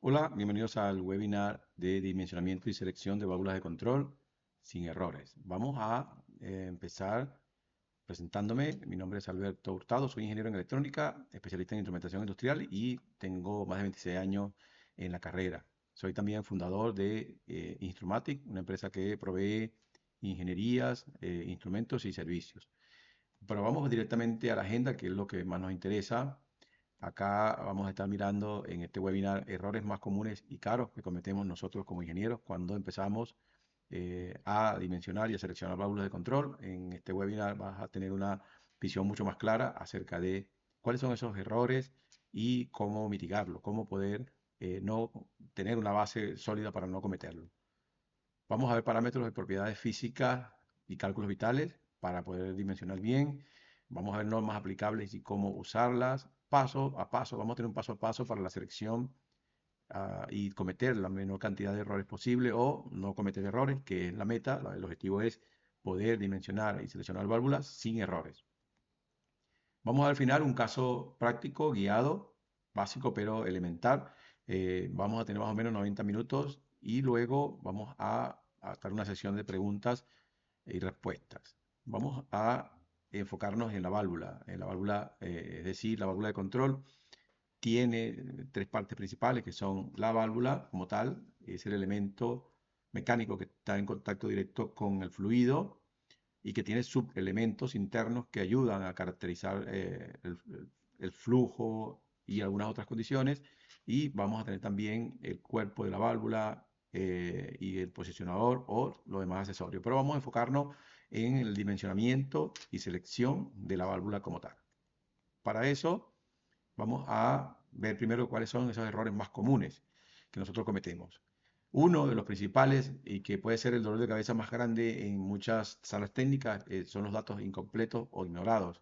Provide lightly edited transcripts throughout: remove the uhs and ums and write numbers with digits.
Hola, bienvenidos al webinar de dimensionamiento y selección de válvulas de control sin errores. Vamos a empezar presentándome. Mi nombre es Alberto Hurtado, soy ingeniero en electrónica, especialista en instrumentación industrial y tengo más de 26 años en la carrera. Soy también fundador de Instrumatic, una empresa que provee ingenierías, instrumentos y servicios. Pero vamos directamente a la agenda, que es lo que más nos interesa. Acá vamos a estar mirando en este webinar errores más comunes y caros que cometemos nosotros como ingenieros cuando empezamos a dimensionar y a seleccionar válvulas de control. En este webinar vas a tener una visión mucho más clara acerca de cuáles son esos errores y cómo mitigarlos, cómo poder no tener una base sólida para no cometerlo. Vamos a ver parámetros de propiedades físicas y cálculos vitales para poder dimensionar bien. Vamos a ver normas aplicables y cómo usarlas. Paso a paso, vamos a tener un paso a paso para la selección y cometer la menor cantidad de errores posible o no cometer errores, que es la meta. El objetivo es poder dimensionar y seleccionar válvulas sin errores. Vamos a ver al final un caso práctico, guiado, básico pero elemental. Vamos a tener más o menos 90 minutos y luego vamos a estar una sesión de preguntas y respuestas. Vamos a enfocarnos en la válvula, es decir, la válvula de control tiene tres partes principales que son la válvula como tal, es el elemento mecánico que está en contacto directo con el fluido y que tiene subelementos internos que ayudan a caracterizar el flujo y algunas otras condiciones. Y vamos a tener también el cuerpo de la válvula y el posicionador o los demás accesorios. Pero vamos a enfocarnos en el dimensionamiento y selección de la válvula como tal. Para eso vamos a ver primero cuáles son esos errores más comunes que nosotros cometemos. Uno de los principales y que puede ser el dolor de cabeza más grande en muchas salas técnicas son los datos incompletos o ignorados.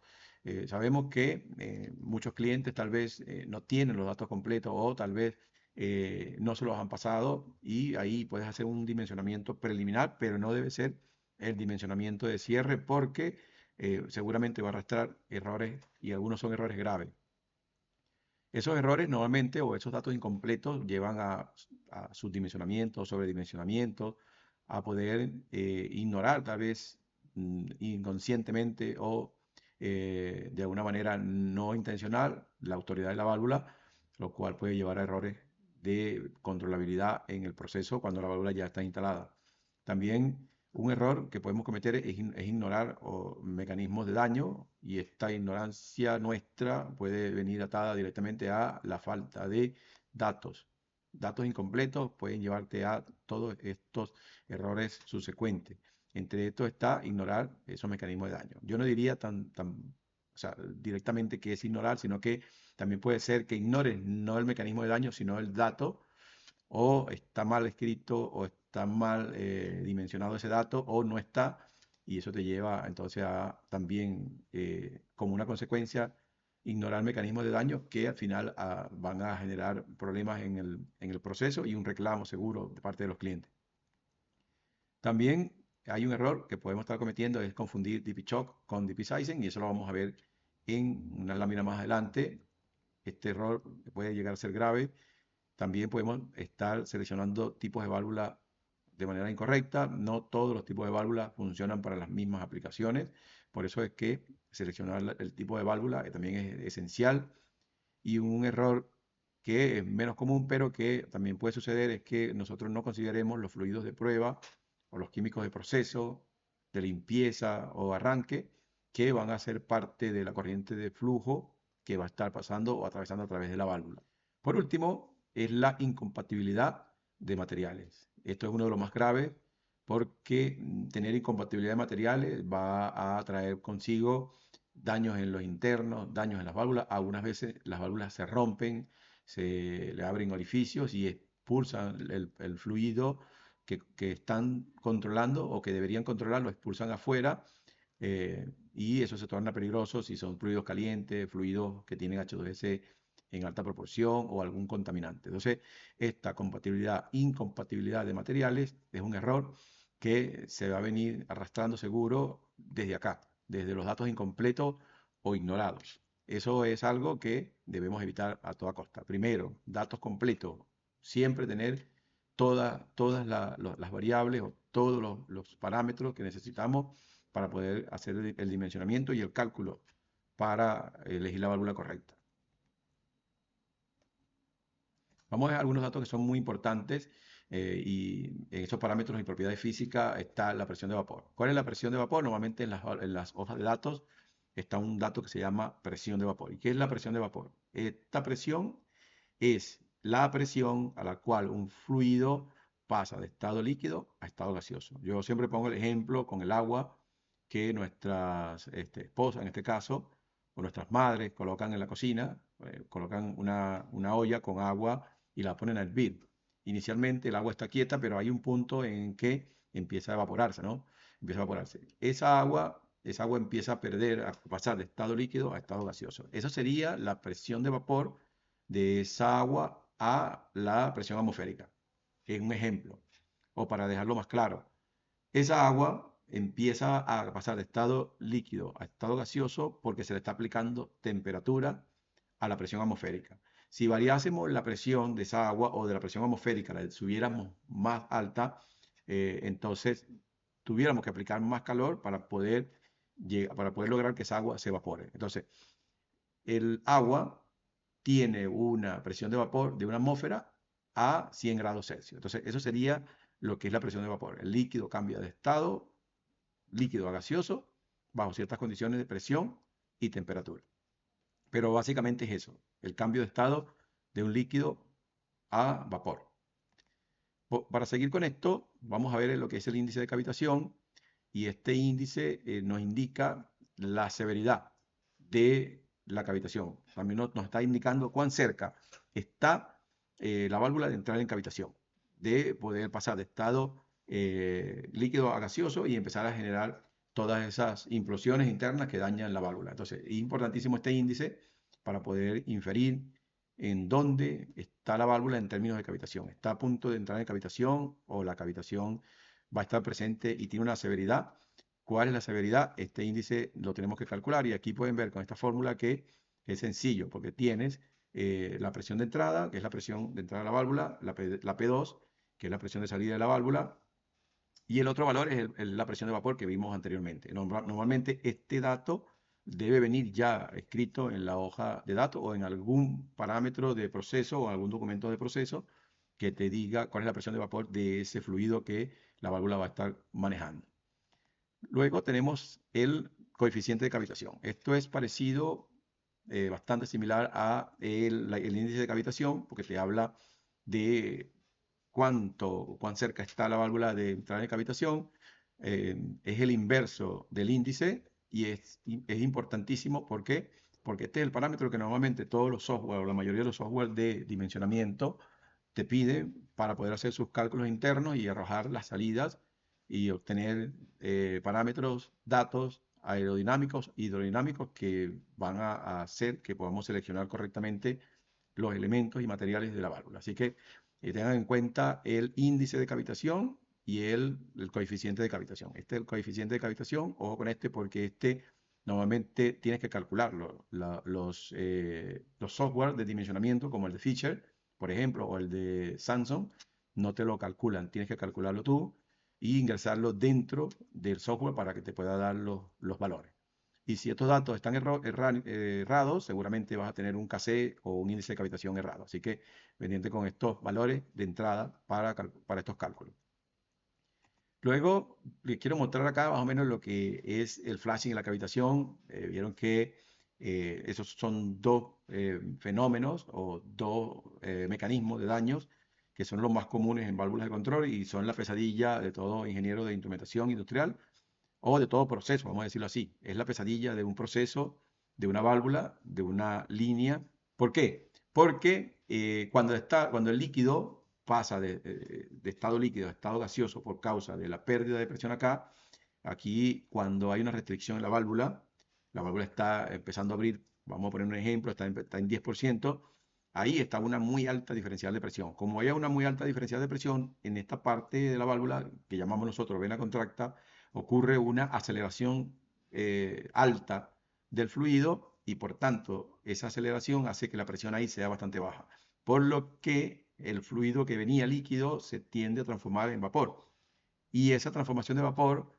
Sabemos que muchos clientes tal vez no tienen los datos completos o tal vez no se los han pasado y ahí puedes hacer un dimensionamiento preliminar, pero no debe ser el dimensionamiento de cierre porque seguramente va a arrastrar errores y algunos son errores graves. Esos errores normalmente o esos datos incompletos llevan a subdimensionamiento, sobredimensionamiento, a poder ignorar tal vez inconscientemente o de alguna manera no intencional la autoridad de la válvula, lo cual puede llevar a errores de controlabilidad en el proceso cuando la válvula ya está instalada. También un error que podemos cometer es ignorar mecanismos de daño y esta ignorancia nuestra puede venir atada directamente a la falta de datos. Datos incompletos pueden llevarte a todos estos errores subsecuentes. Entre estos está ignorar esos mecanismos de daño. Yo no diría o sea, directamente que es ignorar, sino que también puede ser que ignores no el mecanismo de daño, sino el dato o está mal escrito o está mal dimensionado ese dato o no está y eso te lleva entonces a también como una consecuencia ignorar mecanismos de daño que al final van a generar problemas en el proceso y un reclamo seguro de parte de los clientes. También hay un error que podemos estar cometiendo, es confundir DP Shock con DP Sizing y eso lo vamos a ver en una lámina más adelante. Este error puede llegar a ser grave. También podemos estar seleccionando tipos de válvula de manera incorrecta. No todos los tipos de válvulas funcionan para las mismas aplicaciones. Por eso es que seleccionar el tipo de válvula también es esencial. Y un error que es menos común, pero que también puede suceder, es que nosotros no consideremos los fluidos de prueba o los químicos de proceso, de limpieza o arranque, que van a ser parte de la corriente de flujo que va a estar pasando o atravesando a través de la válvula. Por último, es la incompatibilidad de materiales. Esto es uno de los más graves porque tener incompatibilidad de materiales va a traer consigo daños en los internos, daños en las válvulas. Algunas veces las válvulas se rompen, se le abren orificios y expulsan el fluido que están controlando o que deberían controlar, lo expulsan afuera y eso se torna peligroso si son fluidos calientes, fluidos que tienen H2S en alta proporción o algún contaminante. Entonces, esta compatibilidad, incompatibilidad de materiales es un error que se va a venir arrastrando seguro desde acá, desde los datos incompletos o ignorados. Eso es algo que debemos evitar a toda costa. Primero, datos completos, Siempre tener las variables o todos los parámetros que necesitamos para poder hacer el dimensionamiento y el cálculo para elegir la válvula correcta. Vamos a ver algunos datos que son muy importantes y en esos parámetros y propiedades físicas está la presión de vapor. ¿Cuál es la presión de vapor? Normalmente en las hojas de datos está un dato que se llama presión de vapor. ¿Y qué es la presión de vapor? Esta presión es la presión a la cual un fluido pasa de estado líquido a estado gaseoso. Yo siempre pongo el ejemplo con el agua que nuestras esposas, en este caso, o nuestras madres colocan en la cocina, colocan una olla con agua y la ponen a hervir. Inicialmente el agua está quieta, pero hay un punto en que empieza a evaporarse, ¿no? Empieza a evaporarse. Esa agua empieza a perder, a pasar de estado líquido a estado gaseoso. Esa sería la presión de vapor de esa agua a la presión atmosférica. Es un ejemplo. O para dejarlo más claro, esa agua empieza a pasar de estado líquido a estado gaseoso porque se le está aplicando temperatura a la presión atmosférica. Si variásemos la presión de esa agua o de la presión atmosférica, la subiéramos más alta, entonces tuviéramos que aplicar más calor para poder lograr que esa agua se evapore. Entonces, el agua tiene una presión de vapor de una atmósfera a 100 grados Celsius. Entonces, eso sería lo que es la presión de vapor. El líquido cambia de estado líquido a gaseoso bajo ciertas condiciones de presión y temperatura. Pero básicamente es eso, el cambio de estado de un líquido a vapor. Para seguir con esto, vamos a ver lo que es el índice de cavitación y este índice nos indica la severidad de la cavitación. También nos está indicando cuán cerca está la válvula de entrar en cavitación, de poder pasar de estado líquido a gaseoso y empezar a generar todas esas implosiones internas que dañan la válvula. Entonces, es importantísimo este índice para poder inferir en dónde está la válvula en términos de cavitación. ¿Está a punto de entrar en cavitación o la cavitación va a estar presente y tiene una severidad? ¿Cuál es la severidad? Este índice lo tenemos que calcular y aquí pueden ver con esta fórmula que es sencillo porque tienes la presión de entrada, que es la presión de entrada de la válvula, la P2, que es la presión de salida de la válvula, y el otro valor es la presión de vapor que vimos anteriormente. Normalmente este dato debe venir ya escrito en la hoja de datos o en algún parámetro de proceso o algún documento de proceso que te diga cuál es la presión de vapor de ese fluido que la válvula va a estar manejando. Luego tenemos el coeficiente de cavitación. Esto es parecido, bastante similar a el índice de cavitación, porque te habla de cuán cerca está la válvula de entrar en cavitación. Es el inverso del índice y es importantísimo. ¿Por qué? Porque este es el parámetro que normalmente todos los software o la mayoría de los software de dimensionamiento te piden para poder hacer sus cálculos internos y arrojar las salidas y obtener parámetros, datos aerodinámicos, hidrodinámicos que van a hacer que podamos seleccionar correctamente los elementos y materiales de la válvula. Así que tengan en cuenta el índice de cavitación y el coeficiente de cavitación. Este es el coeficiente de cavitación, ojo con este porque este normalmente tienes que calcularlo. Los software de dimensionamiento como el de Fisher, por ejemplo, o el de Samsung, no te lo calculan. Tienes que calcularlo tú y ingresarlo dentro del software para que te pueda dar los valores. Y si estos datos están errados, seguramente vas a tener un KC o un índice de cavitación errado. Así que pendiente con estos valores de entrada para estos cálculos. Luego les quiero mostrar acá más o menos lo que es el flashing y la cavitación. Vieron que esos son dos fenómenos o dos mecanismos de daños que son los más comunes en válvulas de control y son la pesadilla de todo ingeniero de instrumentación industrial o de todo proceso, vamos a decirlo así. Es la pesadilla de un proceso, de una válvula, de una línea. ¿Por qué? Porque cuando el líquido pasa de estado líquido a estado gaseoso por causa de la pérdida de presión acá, aquí cuando hay una restricción en la válvula está empezando a abrir, vamos a poner un ejemplo, está en 10%, ahí está una muy alta diferencial de presión. Como haya una muy alta diferencial de presión, en esta parte de la válvula, que llamamos nosotros vena contracta, ocurre una aceleración alta del fluido y por tanto esa aceleración hace que la presión ahí sea bastante baja. Por lo que el fluido que venía líquido se tiende a transformar en vapor. Y esa transformación de vapor,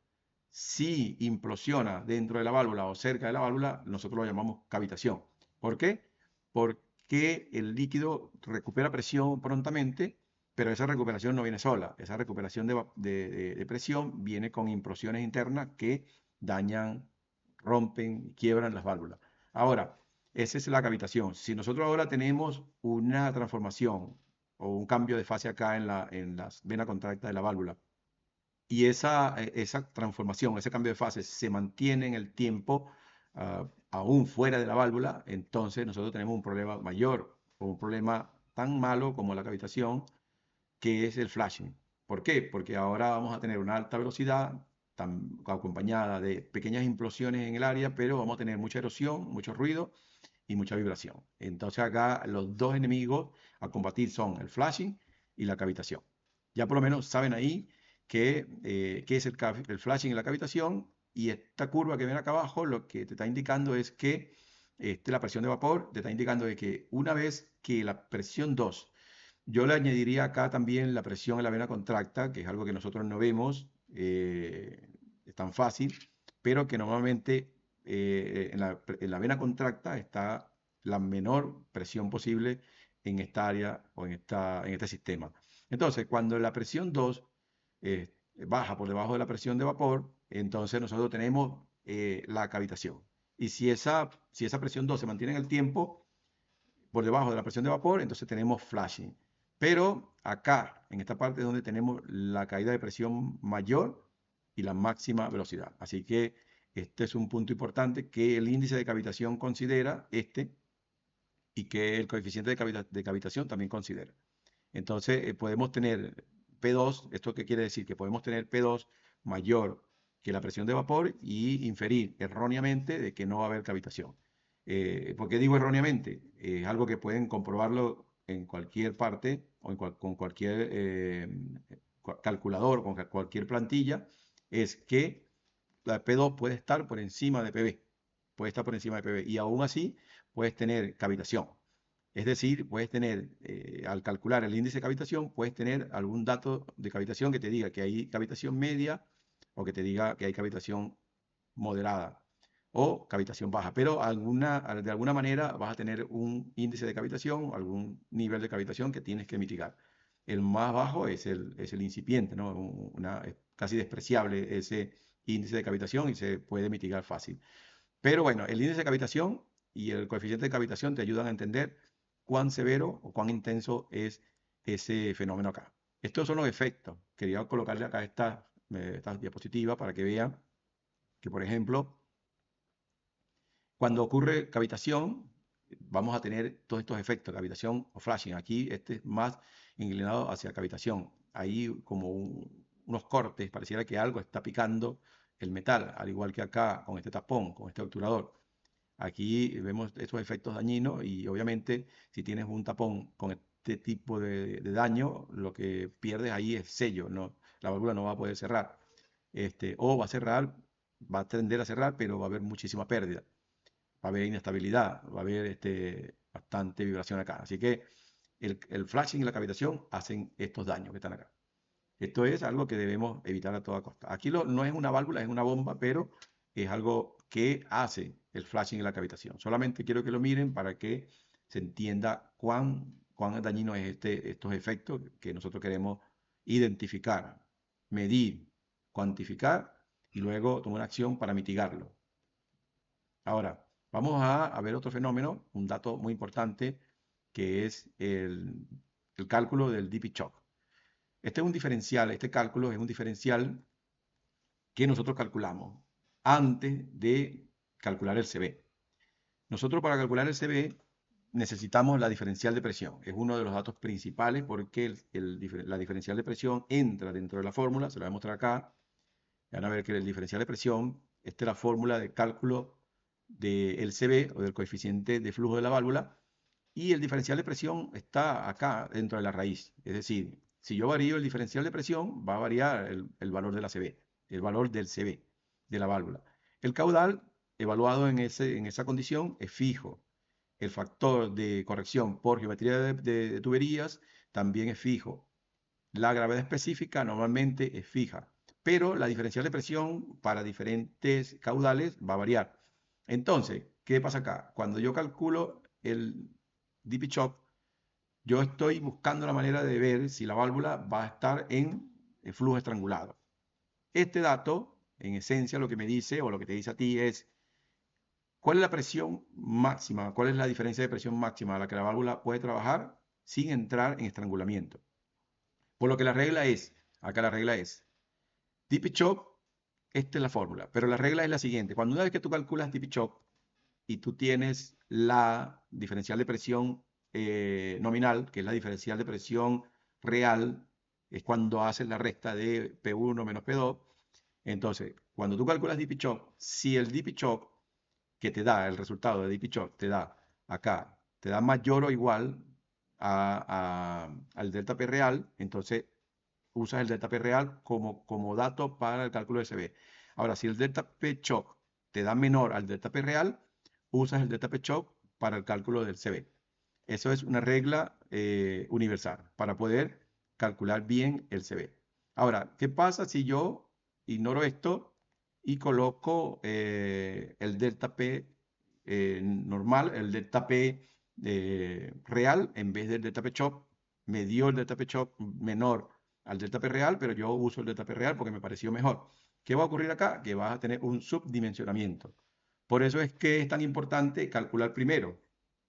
si implosiona dentro de la válvula o cerca de la válvula, nosotros lo llamamos cavitación. ¿Por qué? Porque el líquido recupera presión prontamente, pero esa recuperación no viene sola. Esa recuperación de presión viene con implosiones internas que dañan, rompen, quiebran las válvulas. Ahora, esa es la cavitación. Si nosotros ahora tenemos una transformación o un cambio de fase acá en la vena contracta de la válvula, y esa transformación, ese cambio de fase se mantiene en el tiempo, aún fuera de la válvula, entonces nosotros tenemos un problema mayor o un problema tan malo como la cavitación, que es el flashing. ¿Por qué? Porque ahora vamos a tener una alta velocidad acompañada de pequeñas implosiones en el área, pero vamos a tener mucha erosión, mucho ruido y mucha vibración. Entonces acá los dos enemigos a combatir son el flashing y la cavitación. Ya por lo menos saben ahí qué es el flashing y la cavitación, y esta curva que ven acá abajo lo que te está indicando es que la presión de vapor te está indicando de que una vez que la presión 2, yo le añadiría acá también la presión en la vena contracta, que es algo que nosotros no vemos, es tan fácil, pero que normalmente en la vena contracta está la menor presión posible en esta área o en este sistema. Entonces, cuando la presión 2 baja por debajo de la presión de vapor, entonces nosotros tenemos la cavitación. Y si esa presión 2 se mantiene en el tiempo, por debajo de la presión de vapor, entonces tenemos flashing. Pero acá, en esta parte es donde tenemos la caída de presión mayor y la máxima velocidad. Así que este es un punto importante que el índice de cavitación considera y que el coeficiente de cavitación también considera. Entonces podemos tener P2, ¿esto qué quiere decir? Que podemos tener P2 mayor que la presión de vapor y inferir erróneamente de que no va a haber cavitación. ¿Por qué digo erróneamente? Es algo que pueden comprobarlo en cualquier parte o con cualquier calculador, con cualquier plantilla, es que la P2 puede estar por encima de PB, puede estar por encima de PB, y aún así puedes tener cavitación. Es decir, puedes tener, al calcular el índice de cavitación, puedes tener algún dato de cavitación que te diga que hay cavitación media o que te diga que hay cavitación moderada o cavitación baja, pero de alguna manera vas a tener un índice de cavitación, algún nivel de cavitación que tienes que mitigar. El más bajo es el incipiente, ¿no? Es casi despreciable ese índice de cavitación y se puede mitigar fácil. Pero bueno, el índice de cavitación y el coeficiente de cavitación te ayudan a entender cuán severo o cuán intenso es ese fenómeno acá. Estos son los efectos. Quería colocarle acá esta diapositiva para que vean que, por ejemplo, cuando ocurre cavitación, vamos a tener todos estos efectos, cavitación o flashing. Aquí este es más inclinado hacia cavitación. Ahí como unos cortes, pareciera que algo está picando el metal, al igual que acá con este tapón, con este obturador. Aquí vemos estos efectos dañinos y obviamente si tienes un tapón con este tipo de daño, lo que pierdes ahí es sello, no, la válvula no va a poder cerrar. O va a cerrar, va a tender a cerrar, pero va a haber muchísima pérdida, va a haber inestabilidad, va a haber bastante vibración acá. Así que el flashing y la cavitación hacen estos daños que están acá. Esto es algo que debemos evitar a toda costa. Aquí no es una válvula, es una bomba, pero es algo que hace el flashing y la cavitación. Solamente quiero que lo miren para que se entienda cuán dañino es estos efectos que nosotros queremos identificar, medir, cuantificar y luego tomar acción para mitigarlo. Ahora, vamos a ver otro fenómeno, un dato muy importante, que es el cálculo del DP Shock. Este es un diferencial, este cálculo es un diferencial que nosotros calculamos antes de calcular el CB. Nosotros para calcular el CB necesitamos la diferencial de presión. Es uno de los datos principales porque la diferencial de presión entra dentro de la fórmula, se lo voy a mostrar acá. Van a ver que el diferencial de presión, esta es la fórmula de cálculo del CB o del coeficiente de flujo de la válvula, y el diferencial de presión está acá dentro de la raíz. Es decir, si yo varío el diferencial de presión, va a variar el valor de la CB, el valor del CB de la válvula. El caudal, evaluado en esa condición, es fijo. El factor de corrección por geometría de tuberías también es fijo. La gravedad específica normalmente es fija, pero la diferencial de presión para diferentes caudales va a variar. Entonces, ¿qué pasa acá? Cuando yo calculo el DP Shock, yo estoy buscando la manera de ver si la válvula va a estar en flujo estrangulado. Este dato, en esencia, lo que me dice o lo que te dice a ti es cuál es la presión máxima, cuál es la diferencia de presión máxima a la que la válvula puede trabajar sin entrar en estrangulamiento. Por lo que la regla es, acá la regla es, DP Shock, esta es la fórmula, pero la regla es la siguiente. Cuando una vez que tú calculas DP Shock y tú tienes la diferencial de presión nominal, que es la diferencial de presión real, es cuando haces la resta de P1 menos P2. Entonces, cuando tú calculas DP Shock, si el DP Shock que te da el resultado de DP Shock, te da acá, te da mayor o igual al delta P real, entonces usas el delta P real como dato para el cálculo de CB. Ahora, si el delta P shock te da menor al delta P real, usas el delta P shock para el cálculo del CB. Eso es una regla universal para poder calcular bien el CB. Ahora, ¿qué pasa si yo ignoro esto y coloco el delta P normal, el delta P real, en vez del delta P shock? Me dio el delta P shock menor al delta P real, pero yo uso el delta P real porque me pareció mejor. ¿Qué va a ocurrir acá? Que vas a tener un subdimensionamiento. Por eso es que es tan importante calcular primero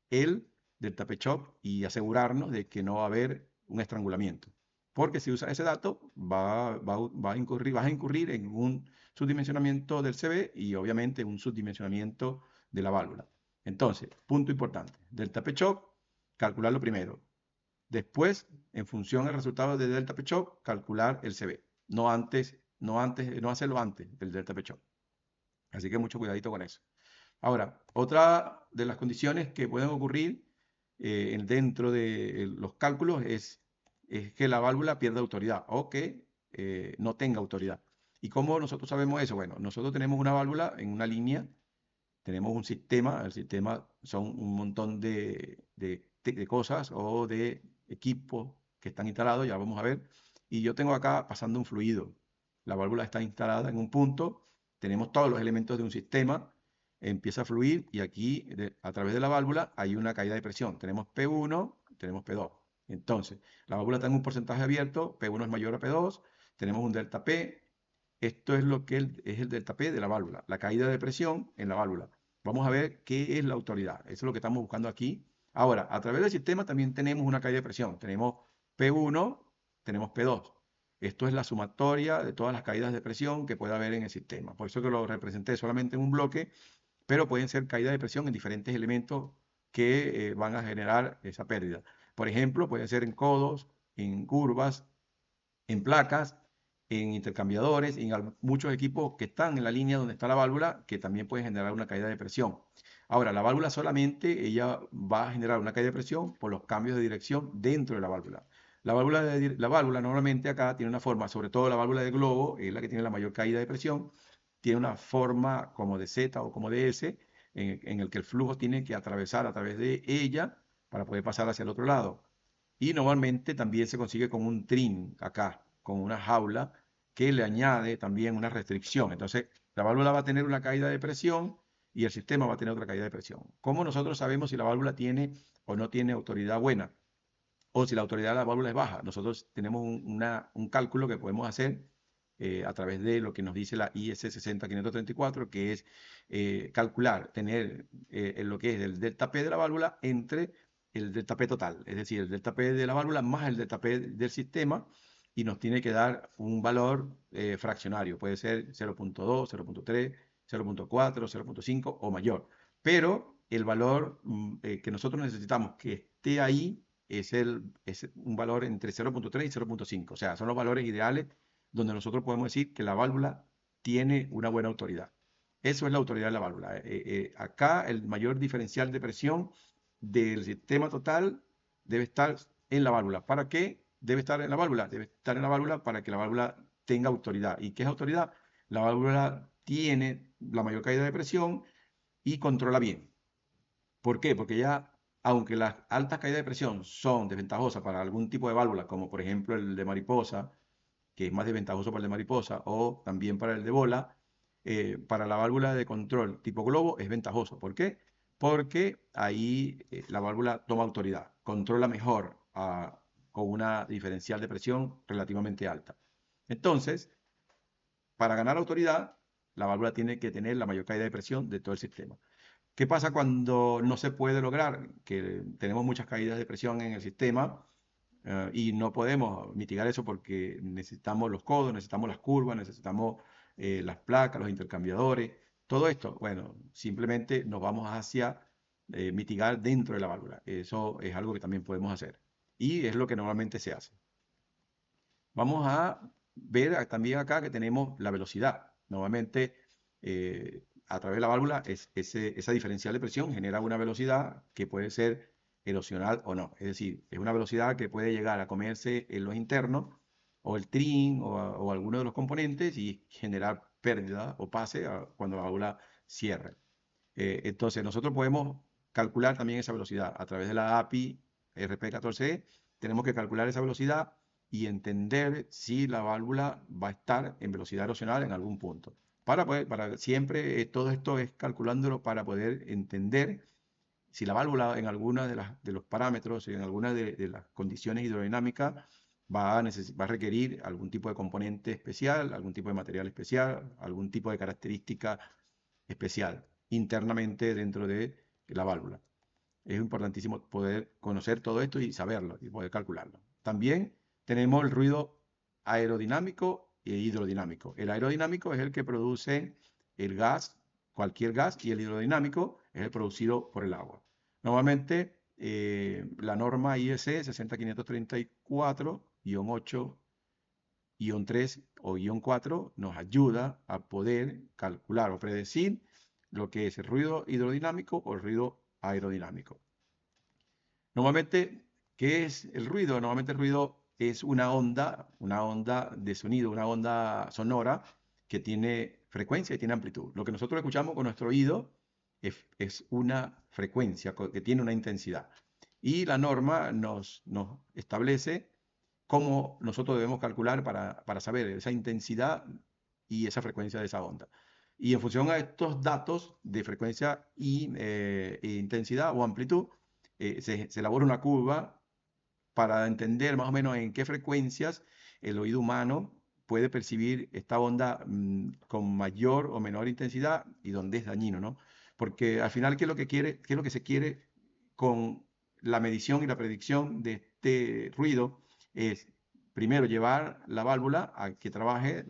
el delta P shock y asegurarnos de que no va a haber un estrangulamiento. Porque si usas ese dato, vas a incurrir en un subdimensionamiento del CB y obviamente un subdimensionamiento de la válvula. Entonces, punto importante, delta P shock, calcularlo primero. Después, en función del resultado de delta P shock, calcular el CB. No hacerlo antes del delta P shock. Así que mucho cuidadito con eso. Ahora, otra de las condiciones que pueden ocurrir dentro de los cálculos es que la válvula pierda autoridad o que no tenga autoridad. ¿Y cómo nosotros sabemos eso? Bueno, nosotros tenemos una válvula en una línea, tenemos un sistema, el sistema son un montón de cosas o de equipos que están instalados, ya vamos a ver, y yo tengo acá pasando un fluido. La válvula está instalada en un punto, tenemos todos los elementos de un sistema, empieza a fluir y aquí a través de la válvula hay una caída de presión. Tenemos P1, tenemos P2. Entonces, la válvula está en un porcentaje abierto, P1 es mayor a P2, tenemos un delta P. Esto es lo que es el delta P de la válvula, la caída de presión en la válvula. Vamos a ver qué es la autoridad. Eso es lo que estamos buscando aquí. Ahora, a través del sistema también tenemos una caída de presión. Tenemos P1, tenemos P2. Esto es la sumatoria de todas las caídas de presión que puede haber en el sistema. Por eso que lo representé solamente en un bloque, pero pueden ser caídas de presión en diferentes elementos que van a generar esa pérdida. Por ejemplo, pueden ser en codos, en curvas, en placas, en intercambiadores, en muchos equipos que están en la línea donde está la válvula, que también pueden generar una caída de presión. Ahora, la válvula solamente, ella va a generar una caída de presión por los cambios de dirección dentro de la válvula. La válvula normalmente acá tiene una forma, sobre todo la válvula de globo, es la que tiene la mayor caída de presión, tiene una forma como de Z o como de S, en el que el flujo tiene que atravesar a través de ella para poder pasar hacia el otro lado. Y normalmente también se consigue con un trim acá, con una jaula que le añade también una restricción. Entonces, la válvula va a tener una caída de presión y el sistema va a tener otra caída de presión. ¿Cómo nosotros sabemos si la válvula tiene o no tiene autoridad buena? O si la autoridad de la válvula es baja. Nosotros tenemos un cálculo que podemos hacer a través de lo que nos dice la IS 60534, que es calcular, tener lo que es el delta P de la válvula entre el delta P total, es decir, el delta P de la válvula más el delta P del sistema, y nos tiene que dar un valor fraccionario, puede ser 0.2, 0.3, 0.4, 0.5 o mayor. Pero el valor que nosotros necesitamos que esté ahí es un valor entre 0.3 y 0.5. O sea, son los valores ideales donde nosotros podemos decir que la válvula tiene una buena autoridad. Eso es la autoridad de la válvula. Acá el mayor diferencial de presión del sistema total debe estar en la válvula. ¿Para qué debe estar en la válvula? Debe estar en la válvula para que la válvula tenga autoridad. ¿Y qué es autoridad? La válvula tiene la mayor caída de presión y controla bien. ¿Por qué? Porque ya aunque las altas caídas de presión son desventajosas para algún tipo de válvula, como por ejemplo el de mariposa, que es más desventajoso para el de mariposa, o también para el de bola, para la válvula de control tipo globo es ventajoso. ¿Por qué? Porque ahí la válvula toma autoridad, controla mejor con una diferencial de presión relativamente alta. Entonces, para ganar autoridad, la válvula tiene que tener la mayor caída de presión de todo el sistema. ¿Qué pasa cuando no se puede lograr? Que tenemos muchas caídas de presión en el sistema y no podemos mitigar eso porque necesitamos los codos, necesitamos las curvas, necesitamos las placas, los intercambiadores, todo esto. Bueno, simplemente nos vamos hacia mitigar dentro de la válvula. Eso es algo que también podemos hacer y es lo que normalmente se hace. Vamos a ver también acá que tenemos la velocidad. Normalmente, a través de la válvula, esa diferencial de presión genera una velocidad que puede ser erosional o no. Es decir, es una velocidad que puede llegar a comerse en los internos o el trim o alguno de los componentes y generar pérdida o pase cuando la válvula cierre. Entonces, nosotros podemos calcular también esa velocidad a través de la API RP14E. Tenemos que calcular esa velocidad y entender si la válvula va a estar en velocidad erosional en algún punto. Para siempre todo esto es calculándolo para poder entender si la válvula en alguna de los parámetros, en alguna de las condiciones hidrodinámicas va a requerir algún tipo de componente especial, algún tipo de material especial, algún tipo de característica especial internamente dentro de la válvula. Es importantísimo poder conocer todo esto y saberlo y poder calcularlo. También tenemos el ruido aerodinámico e hidrodinámico. El aerodinámico es el que produce el gas, cualquier gas, y el hidrodinámico es el producido por el agua. Normalmente la norma IEC 60534-8-3 o -4 nos ayuda a poder calcular o predecir lo que es el ruido hidrodinámico o el ruido aerodinámico. Normalmente, ¿qué es el ruido? Normalmente el ruido es una onda de sonido, una onda sonora que tiene frecuencia y tiene amplitud. Lo que nosotros escuchamos con nuestro oído es una frecuencia que tiene una intensidad. Y la norma nos establece cómo nosotros debemos calcular para saber esa intensidad y esa frecuencia de esa onda. Y en función a estos datos de frecuencia e intensidad o amplitud, se elabora una curva para entender más o menos en qué frecuencias el oído humano puede percibir esta onda con mayor o menor intensidad y dónde es dañino, ¿no? Porque al final, ¿qué es lo que se quiere con la medición y la predicción de este ruido? Es primero llevar la válvula a que trabaje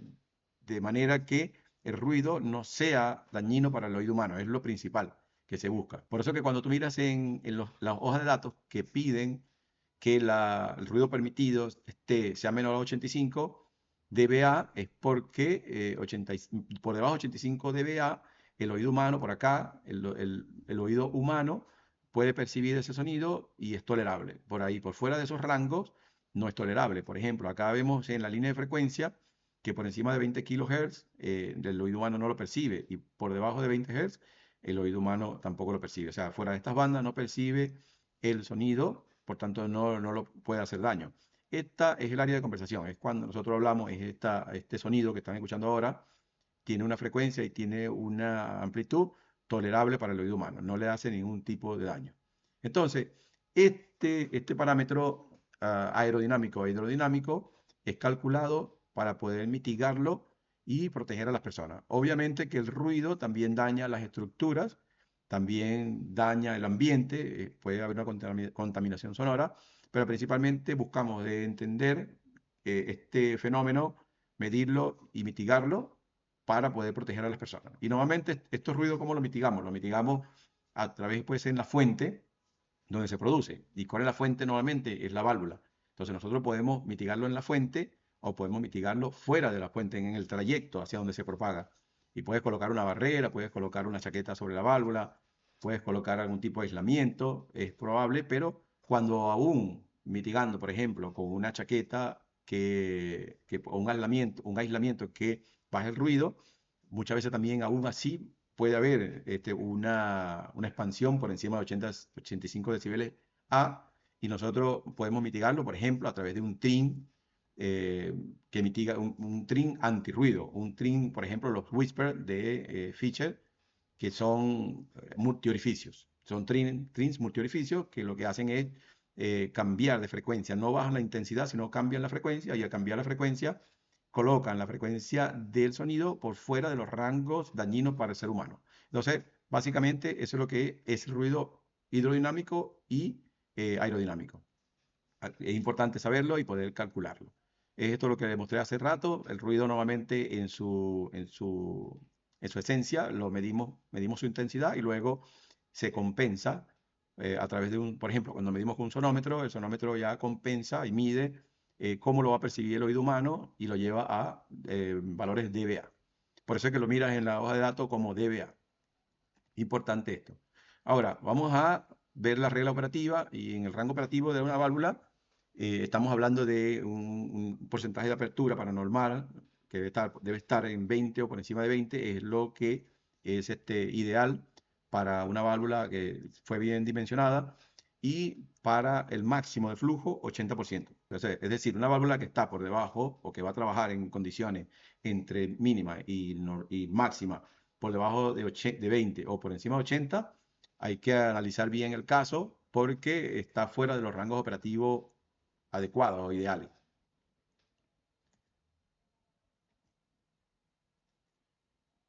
de manera que el ruido no sea dañino para el oído humano, es lo principal que se busca. Por eso que cuando tú miras en las hojas de datos que piden que el ruido permitido sea menor a 85 dBA, es porque por debajo de 85 dBA, el oído humano, por acá, el oído humano puede percibir ese sonido y es tolerable. Por ahí, por fuera de esos rangos, no es tolerable. Por ejemplo, acá vemos en la línea de frecuencia que por encima de 20 kHz el oído humano no lo percibe y por debajo de 20 Hz el oído humano tampoco lo percibe. O sea, fuera de estas bandas no percibe el sonido, por tanto no lo puede hacer daño. Esta es el área de conversación, es cuando nosotros hablamos, es este sonido que están escuchando ahora, tiene una frecuencia y tiene una amplitud tolerable para el oído humano, no le hace ningún tipo de daño. Entonces, este parámetro aerodinámico e hidrodinámico es calculado para poder mitigarlo y proteger a las personas. Obviamente que el ruido también daña las estructuras, también daña el ambiente, puede haber una contaminación sonora, pero principalmente buscamos de entender este fenómeno, medirlo y mitigarlo para poder proteger a las personas. Y normalmente estos ruidos, ¿cómo los mitigamos? Los mitigamos a través, pues, en la fuente donde se produce. ¿Y cuál es la fuente normalmente? Es la válvula. Entonces nosotros podemos mitigarlo en la fuente o podemos mitigarlo fuera de la fuente, en el trayecto hacia donde se propaga. Y puedes colocar una barrera, puedes colocar una chaqueta sobre la válvula, puedes colocar algún tipo de aislamiento, es probable, pero cuando aún mitigando, por ejemplo, con una chaqueta o un aislamiento que baje el ruido, muchas veces también aún así puede haber una expansión por encima de 85 decibeles A, y nosotros podemos mitigarlo, por ejemplo, a través de un trim eh, que mitiga un trim antirruido, un trim, por ejemplo, los Whisper de Fisher, que son multiorificios. Son trims multiorificios que lo que hacen es cambiar de frecuencia. No bajan la intensidad, sino cambian la frecuencia, y al cambiar la frecuencia colocan la frecuencia del sonido por fuera de los rangos dañinos para el ser humano. Entonces, básicamente, eso es lo que es el ruido hidrodinámico y aerodinámico. Es importante saberlo y poder calcularlo. Esto es lo que demostré hace rato. El ruido normalmente en su esencia lo medimos su intensidad y luego se compensa a través de por ejemplo, cuando medimos con un sonómetro, el sonómetro ya compensa y mide cómo lo va a percibir el oído humano y lo lleva a valores dBA. Por eso es que lo miras en la hoja de datos como dBA. Importante esto. Ahora, vamos a ver la regla operativa, y en el rango operativo de una válvula estamos hablando de un porcentaje de apertura paranormal que debe estar en 20 o por encima de 20, es lo que es ideal para una válvula que fue bien dimensionada, y para el máximo de flujo 80%. Entonces, es decir, una válvula que está por debajo o que va a trabajar en condiciones entre mínima y máxima por debajo de 20 o por encima de 80, hay que analizar bien el caso porque está fuera de los rangos operativos adecuados o ideales.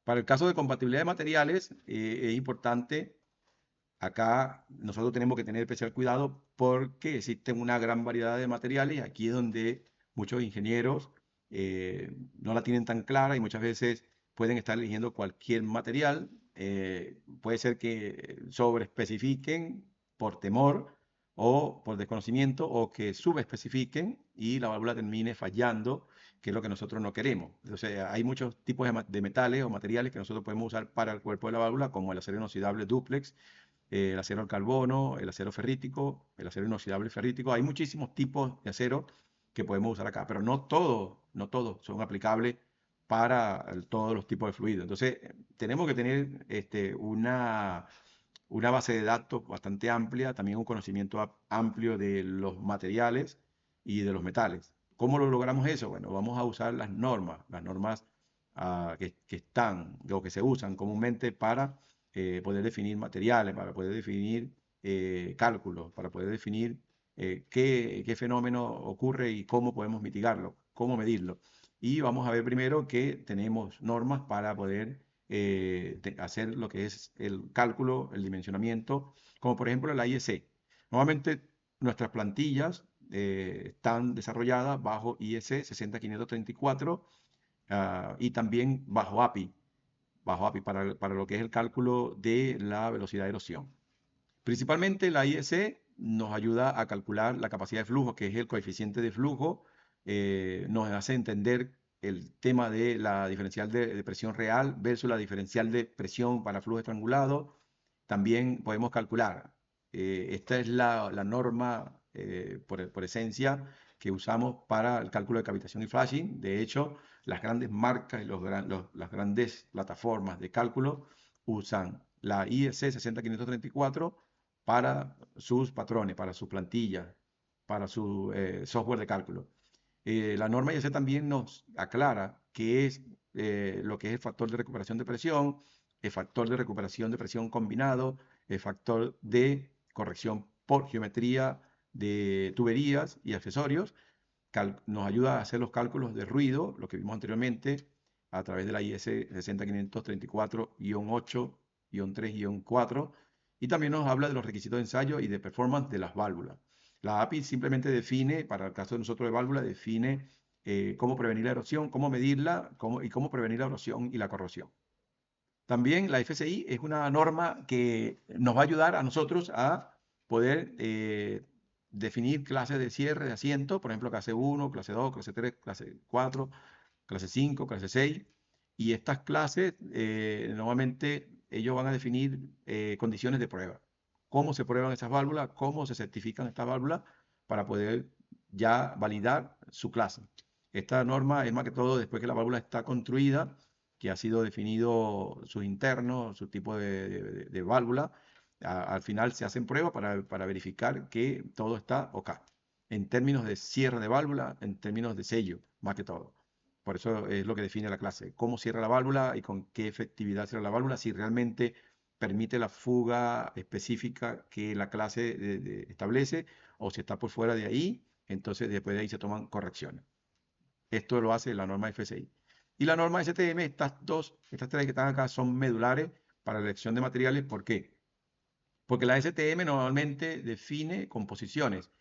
Para el caso de compatibilidad de materiales, es importante, acá nosotros tenemos que tener especial cuidado porque existen una gran variedad de materiales. Aquí es donde muchos ingenieros no la tienen tan clara y muchas veces pueden estar eligiendo cualquier material. Puede ser que sobreespecifiquen por temor o por desconocimiento, o que subespecifiquen y la válvula termine fallando, que es lo que nosotros no queremos. Entonces, hay muchos tipos de metales o materiales que nosotros podemos usar para el cuerpo de la válvula, como el acero inoxidable dúplex, el acero al carbono, el acero ferrítico, el acero inoxidable ferrítico. Hay muchísimos tipos de acero que podemos usar acá, pero no todos son aplicables para todos los tipos de fluidos. Entonces, tenemos que tener una base de datos bastante amplia, también un conocimiento amplio de los materiales y de los metales. ¿Cómo lo logramos eso? Bueno, vamos a usar las normas que están o que se usan comúnmente para poder definir materiales, para poder definir cálculos, para poder definir qué fenómeno ocurre y cómo podemos mitigarlo, cómo medirlo. Y vamos a ver primero que tenemos normas para poder hacer lo que es el cálculo, el dimensionamiento, como por ejemplo la IEC. Normalmente nuestras plantillas están desarrolladas bajo IEC 60534 y también bajo API para lo que es el cálculo de la velocidad de erosión. Principalmente la IEC nos ayuda a calcular la capacidad de flujo, que es el coeficiente de flujo. Nos hace entender el tema de la diferencial de presión real versus la diferencial de presión para flujo estrangulado. También podemos calcular. Esta es la norma por esencia que usamos para el cálculo de cavitación y flashing. De hecho, las grandes marcas y las grandes plataformas de cálculo usan la IEC 60534 para sus patrones, para sus plantillas, para su software de cálculo. La norma IEC también nos aclara qué es lo que es el factor de recuperación de presión, el factor de recuperación de presión combinado, el factor de corrección por geometría de tuberías y accesorios. Nos ayuda a hacer los cálculos de ruido, lo que vimos anteriormente, a través de la IS 60534-8-3-4, y también nos habla de los requisitos de ensayo y de performance de las válvulas. La API simplemente define, para el caso de nosotros de válvula, define cómo prevenir la erosión, cómo medirla y cómo prevenir la erosión y la corrosión. También la FCI es una norma que nos va a ayudar a nosotros a poder definir clases de cierre de asiento, por ejemplo, clase 1, clase 2, clase 3, clase 4, clase 5, clase 6. Y estas clases, normalmente, ellos van a definir condiciones de prueba. Cómo se prueban esas válvulas, cómo se certifican estas válvulas para poder ya validar su clase. Esta norma es más que todo después que la válvula está construida, que ha sido definido sus internos, su tipo de válvula. Al final se hacen pruebas para verificar que todo está OK. En términos de cierre de válvula, en términos de sello, más que todo. Por eso es lo que define la clase. Cómo cierra la válvula y con qué efectividad cierra la válvula, si realmente permite la fuga específica que la clase establece, o si está por fuera de ahí, entonces después de ahí se toman correcciones. Esto lo hace la norma FSI. Y la norma STM, estas tres que están acá son medulares para la elección de materiales. ¿Por qué? Porque la STM normalmente define composiciones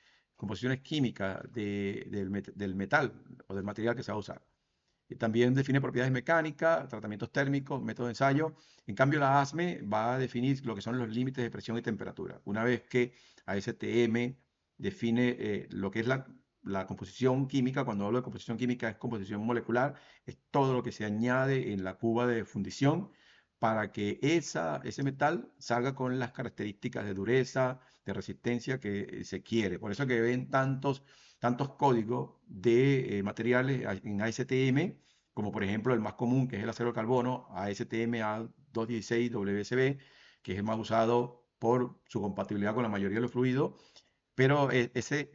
químicas del metal o del material que se va a usar. Y también define propiedades mecánicas, tratamientos térmicos, método de ensayo. En cambio, la ASME va a definir lo que son los límites de presión y temperatura. Una vez que ASTM define lo que es la composición química, cuando hablo de composición química es composición molecular, es todo lo que se añade en la cuba de fundición para que ese metal salga con las características de dureza, de resistencia que se quiere. Por eso que ven tantos códigos de materiales en ASTM, como por ejemplo el más común, que es el acero de carbono, ASTM A216WSB, que es el más usado por su compatibilidad con la mayoría de los fluidos, pero ese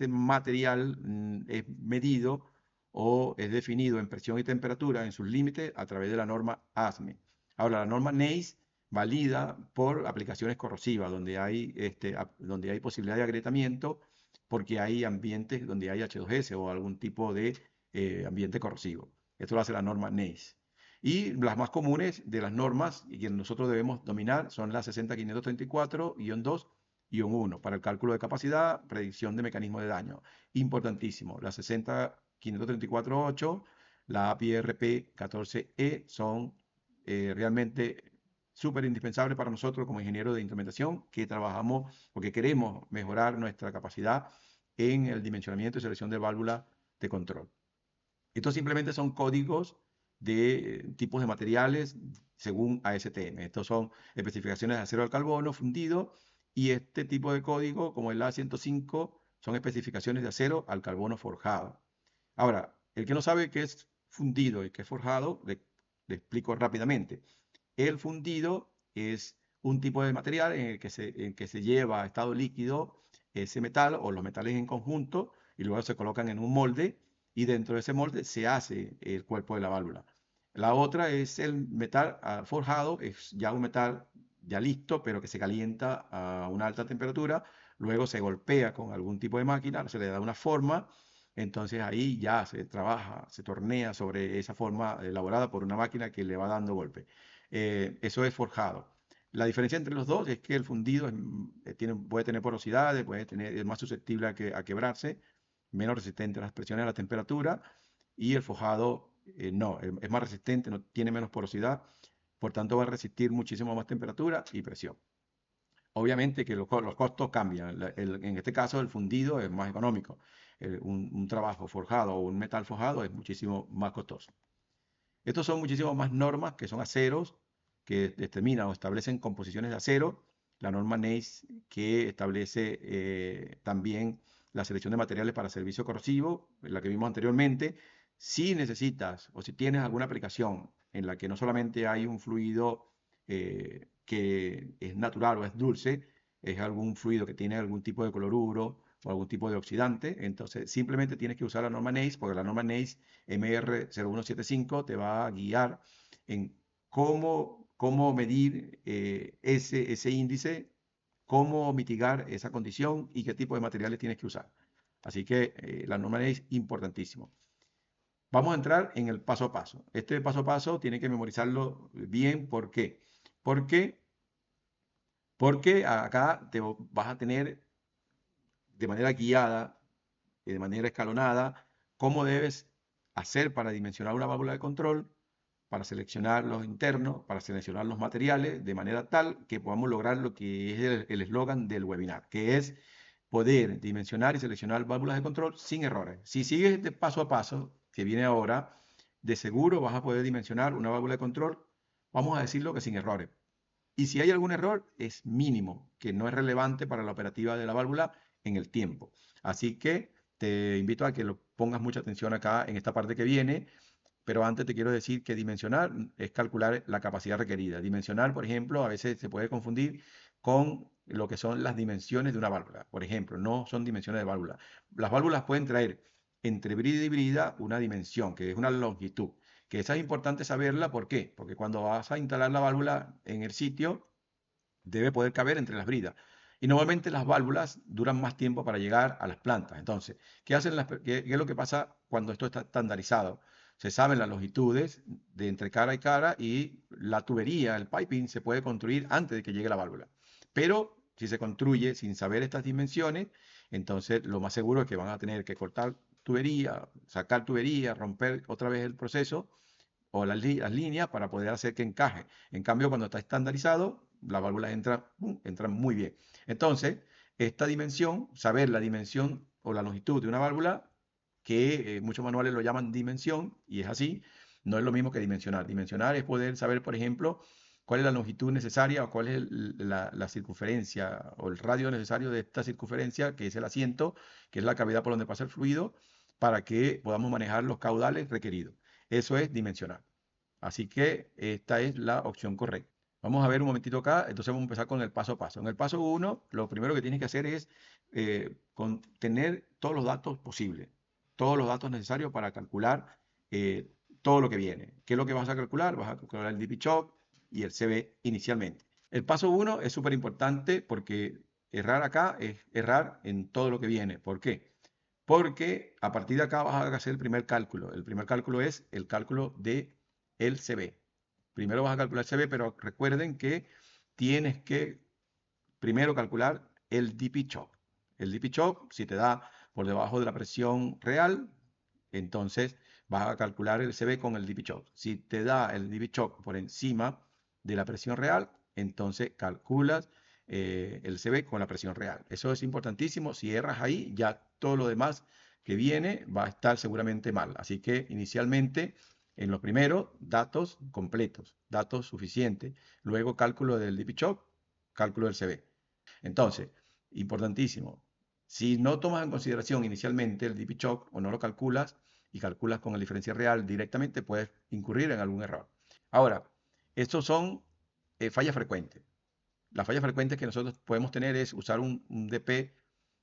material es medido o es definido en presión y temperatura en sus límites a través de la norma ASME. Ahora, la norma NACE valida por aplicaciones corrosivas, donde hay posibilidad de agrietamiento, porque hay ambientes donde hay H2S o algún tipo de ambiente corrosivo. Esto lo hace la norma NACE. Y las más comunes de las normas y que nosotros debemos dominar son la 60534-2, -1 para el cálculo de capacidad, predicción de mecanismo de daño. Importantísimo. La 60534-8, la API-RP 14E son realmente súper indispensables para nosotros como ingenieros de instrumentación que trabajamos porque queremos mejorar nuestra capacidad en el dimensionamiento y selección de válvulas de control. Estos simplemente son códigos de tipos de materiales según ASTM. Estos son especificaciones de acero al carbono fundido y este tipo de código, como el A105, son especificaciones de acero al carbono forjado. Ahora, el que no sabe qué es fundido y qué es forjado, le explico rápidamente. El fundido es un tipo de material en el que se lleva a estado líquido ese metal o los metales en conjunto y luego se colocan en un molde y dentro de ese molde se hace el cuerpo de la válvula. La otra es el metal forjado, es ya un metal ya listo, pero que se calienta a una alta temperatura, luego se golpea con algún tipo de máquina, se le da una forma, entonces ahí ya se trabaja, se tornea sobre esa forma elaborada por una máquina que le va dando golpe. Eso es forjado. La diferencia entre los dos es que el fundido puede tener porosidades, es más susceptible a quebrarse, menos resistente a las presiones, a la temperatura, y el forjado no, es más resistente, no tiene menos porosidad, por tanto va a resistir muchísimo más temperatura y presión. Obviamente que los costos cambian. En este caso, el fundido es más económico. Un trabajo forjado o un metal forjado es muchísimo más costoso. Estos son muchísimas más normas que son aceros, que determinan o establecen composiciones de acero. La norma NACE que establece también la selección de materiales para servicio corrosivo, la que vimos anteriormente. Si necesitas o si tienes alguna aplicación en la que no solamente hay un fluido que es natural o es dulce, es algún fluido que tiene algún tipo de cloruro o algún tipo de oxidante, entonces simplemente tienes que usar la norma NACE, porque la norma NACE MR0175 te va a guiar en cómo medir ese índice, cómo mitigar esa condición y qué tipo de materiales tienes que usar. Así que la norma NACE es importantísimo. Vamos a entrar en el paso a paso. Este paso a paso tiene que memorizarlo bien. ¿Por qué? Porque acá te vas a tener de manera guiada y de manera escalonada cómo debes hacer para dimensionar una válvula de control, para seleccionar los internos, para seleccionar los materiales, de manera tal que podamos lograr lo que es el eslogan del webinar, que es poder dimensionar y seleccionar válvulas de control sin errores. Si sigues este paso a paso que viene ahora, de seguro vas a poder dimensionar una válvula de control, vamos a decirlo que sin errores. Y si hay algún error, es mínimo, que no es relevante para la operativa de la válvula en el tiempo. Así que te invito a que lo pongas mucha atención acá en esta parte que viene, pero antes te quiero decir que dimensionar es calcular la capacidad requerida. Dimensionar, por ejemplo, a veces se puede confundir con lo que son las dimensiones de una válvula. Por ejemplo, no son dimensiones de válvula. Las válvulas pueden traer entre brida y brida una dimensión, que es una longitud, que esa es importante saberla. ¿Por qué? Porque cuando vas a instalar la válvula en el sitio, debe poder caber entre las bridas. Y normalmente las válvulas duran más tiempo para llegar a las plantas. Entonces, ¿qué es lo que pasa cuando esto está estandarizado? Se saben las longitudes de entre cara y cara y la tubería, el piping, se puede construir antes de que llegue la válvula. Pero si se construye sin saber estas dimensiones, entonces lo más seguro es que van a tener que cortar tubería, sacar tubería, romper otra vez el proceso o las líneas para poder hacer que encaje. En cambio, cuando está estandarizado, las válvulas entran muy bien. Entonces, esta dimensión, saber la dimensión o la longitud de una válvula, que muchos manuales lo llaman dimensión, y es así, no es lo mismo que dimensionar. Dimensionar es poder saber, por ejemplo, cuál es la longitud necesaria o cuál es la circunferencia o el radio necesario de esta circunferencia, que es el asiento, que es la cavidad por donde pasa el fluido, para que podamos manejar los caudales requeridos. Eso es dimensionar. Así que esta es la opción correcta. Vamos a ver un momentito acá, entonces vamos a empezar con el paso a paso. En el paso 1, lo primero que tienes que hacer es tener todos los datos posibles, todos los datos necesarios para calcular eh, todo lo que viene. ¿Qué es lo que vas a calcular? Vas a calcular el DP Shock y el CB inicialmente. El paso 1 es súper importante porque errar acá es errar en todo lo que viene. ¿Por qué? Porque a partir de acá vas a hacer el primer cálculo. El primer cálculo es el cálculo de el CB. Primero vas a calcular el CB, pero recuerden que tienes que primero calcular el DP Shock. El DP Shock, si te da por debajo de la presión real, entonces vas a calcular el CB con el DP Shock. Si te da el DP Shock por encima de la presión real, entonces calculas el CB con la presión real. Eso es importantísimo. Si erras ahí, ya todo lo demás que viene va a estar seguramente mal. Así que inicialmente, en los primeros, datos completos, datos suficientes. Luego cálculo del DP Shock, cálculo del CB. Entonces, importantísimo, si no tomas en consideración inicialmente el DP Shock o no lo calculas y calculas con el diferencial real directamente, puedes incurrir en algún error. Ahora, estos son fallas frecuentes. Las fallas frecuentes que nosotros podemos tener es usar un DP,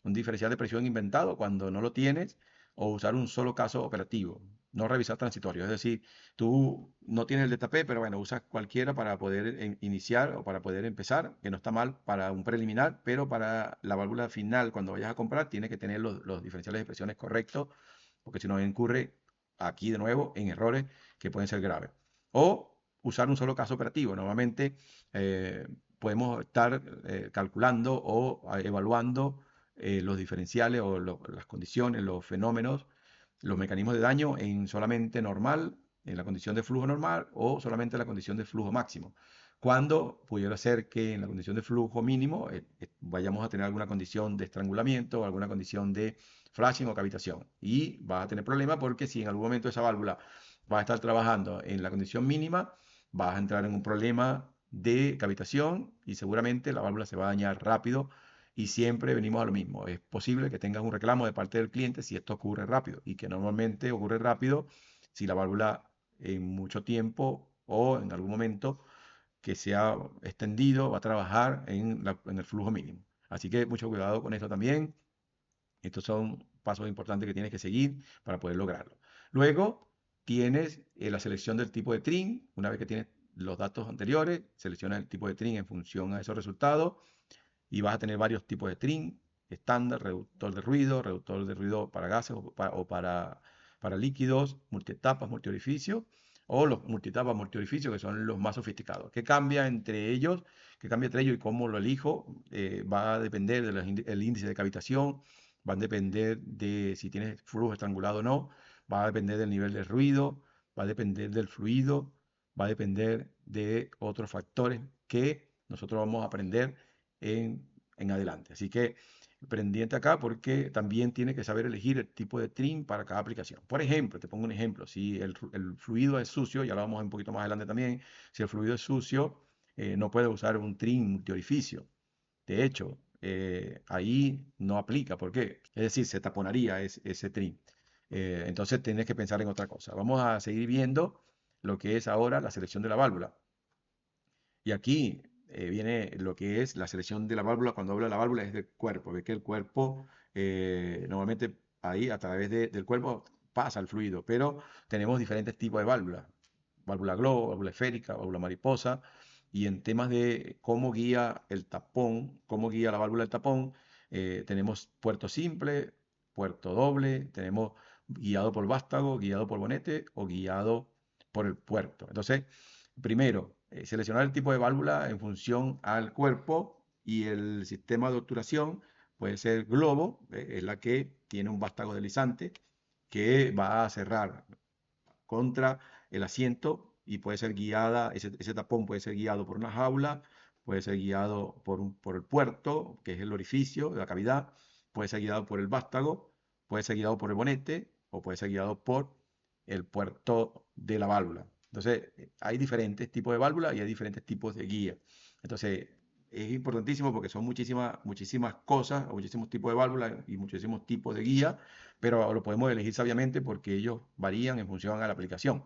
un diferencial de presión inventado cuando no lo tienes, o usar un solo caso operativo, no revisar transitorios. Es decir, tú no tienes el DTP, pero bueno, usas cualquiera para poder iniciar o para poder empezar, que no está mal para un preliminar, pero para la válvula final, cuando vayas a comprar, tienes que tener los diferenciales de presiones correctos, porque si no incurre aquí de nuevo en errores que pueden ser graves. O usar un solo caso operativo. Normalmente podemos estar calculando o evaluando los diferenciales o las condiciones, los fenómenos, los mecanismos de daño en solamente normal, en la condición de flujo normal o solamente en la condición de flujo máximo. Cuando pudiera ser que en la condición de flujo mínimo vayamos a tener alguna condición de estrangulamiento o alguna condición de flashing o cavitación. Y vas a tener problemas porque si en algún momento esa válvula va a estar trabajando en la condición mínima, vas a entrar en un problema de cavitación y seguramente la válvula se va a dañar rápido y siempre venimos a lo mismo. Es posible que tengas un reclamo de parte del cliente si esto ocurre rápido y que normalmente ocurre rápido si la válvula en mucho tiempo o en algún momento que se ha extendido va a trabajar en el flujo mínimo. Así que mucho cuidado con esto también. Estos son pasos importantes que tienes que seguir para poder lograrlo. Luego tienes la selección del tipo de trim. Una vez que tienes los datos anteriores, seleccionas el tipo de trim en función a esos resultados y vas a tener varios tipos de trim, estándar, reductor de ruido para gases para líquidos, multietapas, multiorificios o los multietapas, multiorificios que son los más sofisticados. ¿Qué cambia entre ellos? ¿Qué cambia entre ellos y cómo lo elijo? Va a depender del índice de cavitación, va a depender de si tienes flujo estrangulado o no, va a depender del nivel de ruido, va a depender del fluido, va a depender de otros factores que nosotros vamos a aprender en adelante. Así que pendiente acá porque también tiene que saber elegir el tipo de trim para cada aplicación. Por ejemplo, te pongo un ejemplo, si el fluido es sucio, ya lo vamos a ver un poquito más adelante también, si el fluido es sucio, no puede usar un trim multiorificio. De hecho, ahí no aplica. ¿Por qué? Es decir, se taponaría ese trim. Entonces tienes que pensar en otra cosa. Vamos a seguir viendo lo que es ahora la selección de la válvula. Y aquí viene lo que es la selección de la válvula. Cuando hablo de la válvula es del cuerpo. Ve que el cuerpo, normalmente ahí a través del cuerpo pasa el fluido, pero tenemos diferentes tipos de válvulas. Válvula globo, válvula esférica, válvula mariposa. Y en temas de cómo guía el tapón, cómo guía la válvula del tapón, tenemos puerto simple, puerto doble, tenemos guiado por vástago, guiado por bonete o guiado por el puerto. Entonces, primero, seleccionar el tipo de válvula en función al cuerpo y el sistema de obturación puede ser globo, es la que tiene un vástago deslizante que va a cerrar contra el asiento y puede ser guiada, ese tapón puede ser guiado por una jaula, puede ser guiado por el puerto, que es el orificio de la cavidad, puede ser guiado por el vástago, puede ser guiado por el bonete o puede ser guiado por el puerto de la válvula. Entonces, hay diferentes tipos de válvulas y hay diferentes tipos de guía. Entonces, es importantísimo porque son muchísimas cosas, muchísimos tipos de válvulas y muchísimos tipos de guía, pero lo podemos elegir sabiamente porque ellos varían en función a la aplicación.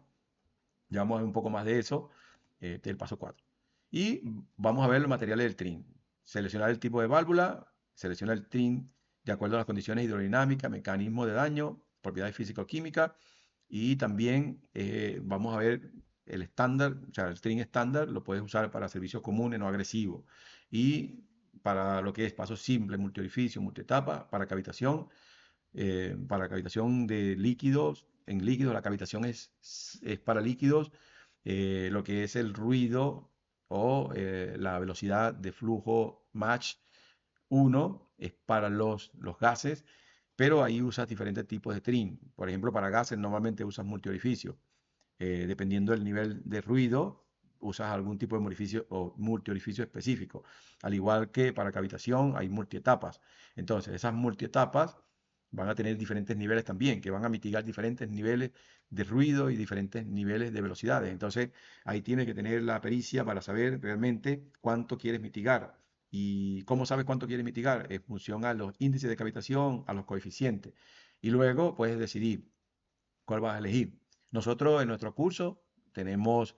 Ya vamos a ver un poco más de eso del paso 4. Y vamos a ver los materiales del trim. Seleccionar el tipo de válvula, seleccionar el trim de acuerdo a las condiciones hidrodinámicas, mecanismo de daño, propiedades físico-químicas y también vamos a ver el estándar, o sea, el trim estándar lo puedes usar para servicios comunes no agresivos y para lo que es paso simple, multiorificio, multietapa, para cavitación de líquidos. En líquidos la cavitación es para líquidos. Lo que es el ruido o la velocidad de flujo Mach 1 es para los gases, pero ahí usas diferentes tipos de trim. Por ejemplo, para gases normalmente usas multiorificio. Dependiendo del nivel de ruido, usas algún tipo de multiorificio específico. Al igual que para cavitación hay multietapas. Entonces, esas multietapas van a tener diferentes niveles también, que van a mitigar diferentes niveles de ruido y diferentes niveles de velocidades. Entonces, ahí tienes que tener la pericia para saber realmente cuánto quieres mitigar. ¿Y cómo sabes cuánto quieres mitigar? En función a los índices de cavitación, a los coeficientes. Y luego puedes decidir cuál vas a elegir. Nosotros en nuestro curso tenemos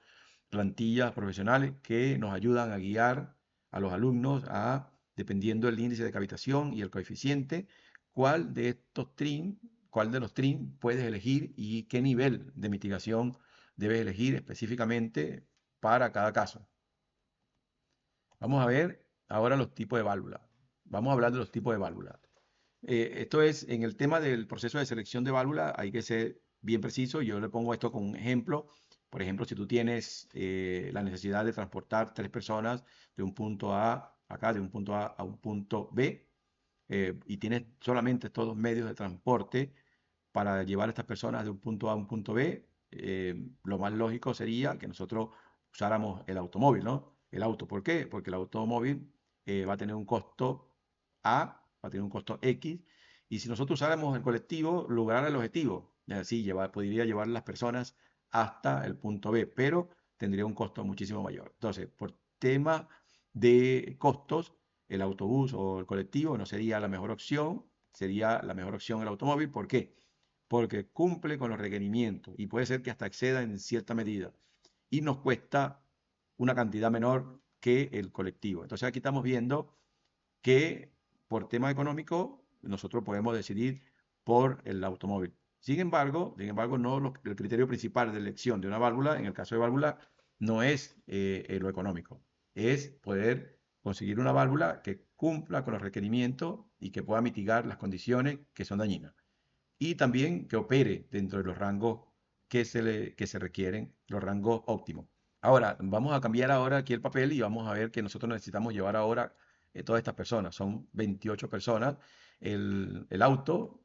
plantillas profesionales que nos ayudan a guiar a los alumnos a, dependiendo del índice de cavitación y el coeficiente, cuál de estos trim, cuál de los trim puedes elegir y qué nivel de mitigación debes elegir específicamente para cada caso. Vamos a ver ahora los tipos de válvulas. Vamos a hablar de los tipos de válvulas. Esto es, en el tema del proceso de selección de válvula, hay que ser bien preciso. Yo le pongo esto con un ejemplo. Por ejemplo, si tú tienes la necesidad de transportar 3 personas de un punto A, acá, de un punto A un punto B, y tienes solamente estos 2 medios de transporte para llevar a estas personas de un punto A a un punto B, lo más lógico sería que nosotros usáramos el automóvil, ¿no? El auto. ¿Por qué? Porque el automóvil va a tener un costo A, va a tener un costo X, y si nosotros usáramos el colectivo, lograr el objetivo. Así podría llevar las personas hasta el punto B, pero tendría un costo muchísimo mayor. Entonces, por tema de costos, el autobús o el colectivo no sería la mejor opción, sería la mejor opción el automóvil. ¿Por qué? Porque cumple con los requerimientos y puede ser que hasta exceda en cierta medida y nos cuesta una cantidad menor que el colectivo. Entonces aquí estamos viendo que por tema económico nosotros podemos decidir por el automóvil. Sin embargo, no el criterio principal de elección de una válvula, en el caso de válvula, no es lo económico, es poder conseguir una válvula que cumpla con los requerimientos y que pueda mitigar las condiciones que son dañinas y también que opere dentro de los rangos que se requieren, los rangos óptimos. Ahora, vamos a cambiar ahora aquí el papel y vamos a ver que nosotros necesitamos llevar ahora todas estas personas. Son 28 personas. El auto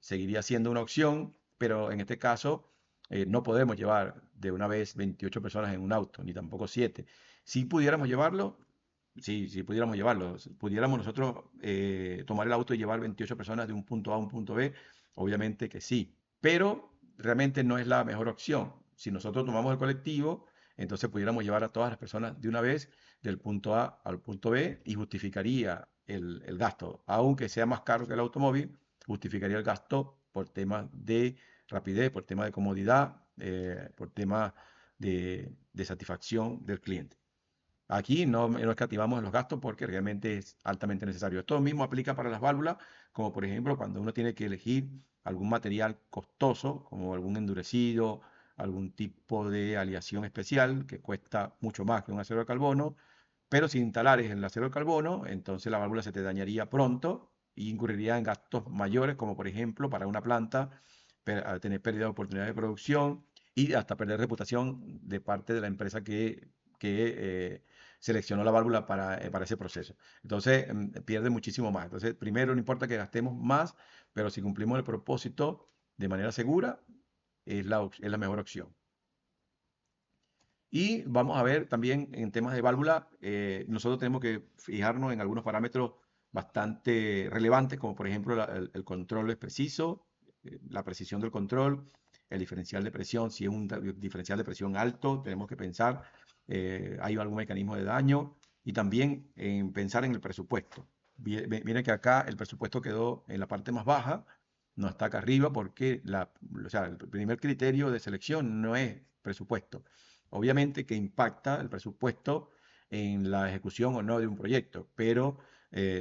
seguiría siendo una opción, pero en este caso no podemos llevar de una vez 28 personas en un auto, ni tampoco 7. Si pudiéramos llevarlo, sí pudiéramos llevarlo. Pudiéramos nosotros tomar el auto y llevar 28 personas de un punto A a un punto B, obviamente que sí, pero realmente no es la mejor opción. Si nosotros tomamos el colectivo, entonces pudiéramos llevar a todas las personas de una vez del punto A al punto B y justificaría el gasto, aunque sea más caro que el automóvil, justificaría el gasto por temas de rapidez, por temas de comodidad, por temas de satisfacción del cliente. Aquí no escatimamos en los gastos porque realmente es altamente necesario. Esto mismo aplica para las válvulas, como por ejemplo cuando uno tiene que elegir algún material costoso, como algún endurecido, algún tipo de aleación especial que cuesta mucho más que un acero de carbono, pero si instalares el acero de carbono, entonces la válvula se te dañaría pronto y incurriría en gastos mayores, como por ejemplo para una planta tener pérdida de oportunidad de producción y hasta perder reputación de parte de la empresa que seleccionó la válvula para ese proceso. Entonces, pierde muchísimo más. Entonces, primero, no importa que gastemos más, pero si cumplimos el propósito de manera segura, es la mejor opción. Y vamos a ver también en temas de válvula, nosotros tenemos que fijarnos en algunos parámetros bastante relevantes, como por ejemplo el control es preciso, la precisión del control, el diferencial de presión, si es un diferencial de presión alto, tenemos que pensar, hay algún mecanismo de daño y también en pensar en el presupuesto. Miren que acá el presupuesto quedó en la parte más baja, no está acá arriba porque o sea, el primer criterio de selección no es presupuesto. Obviamente que impacta el presupuesto en la ejecución o no de un proyecto, pero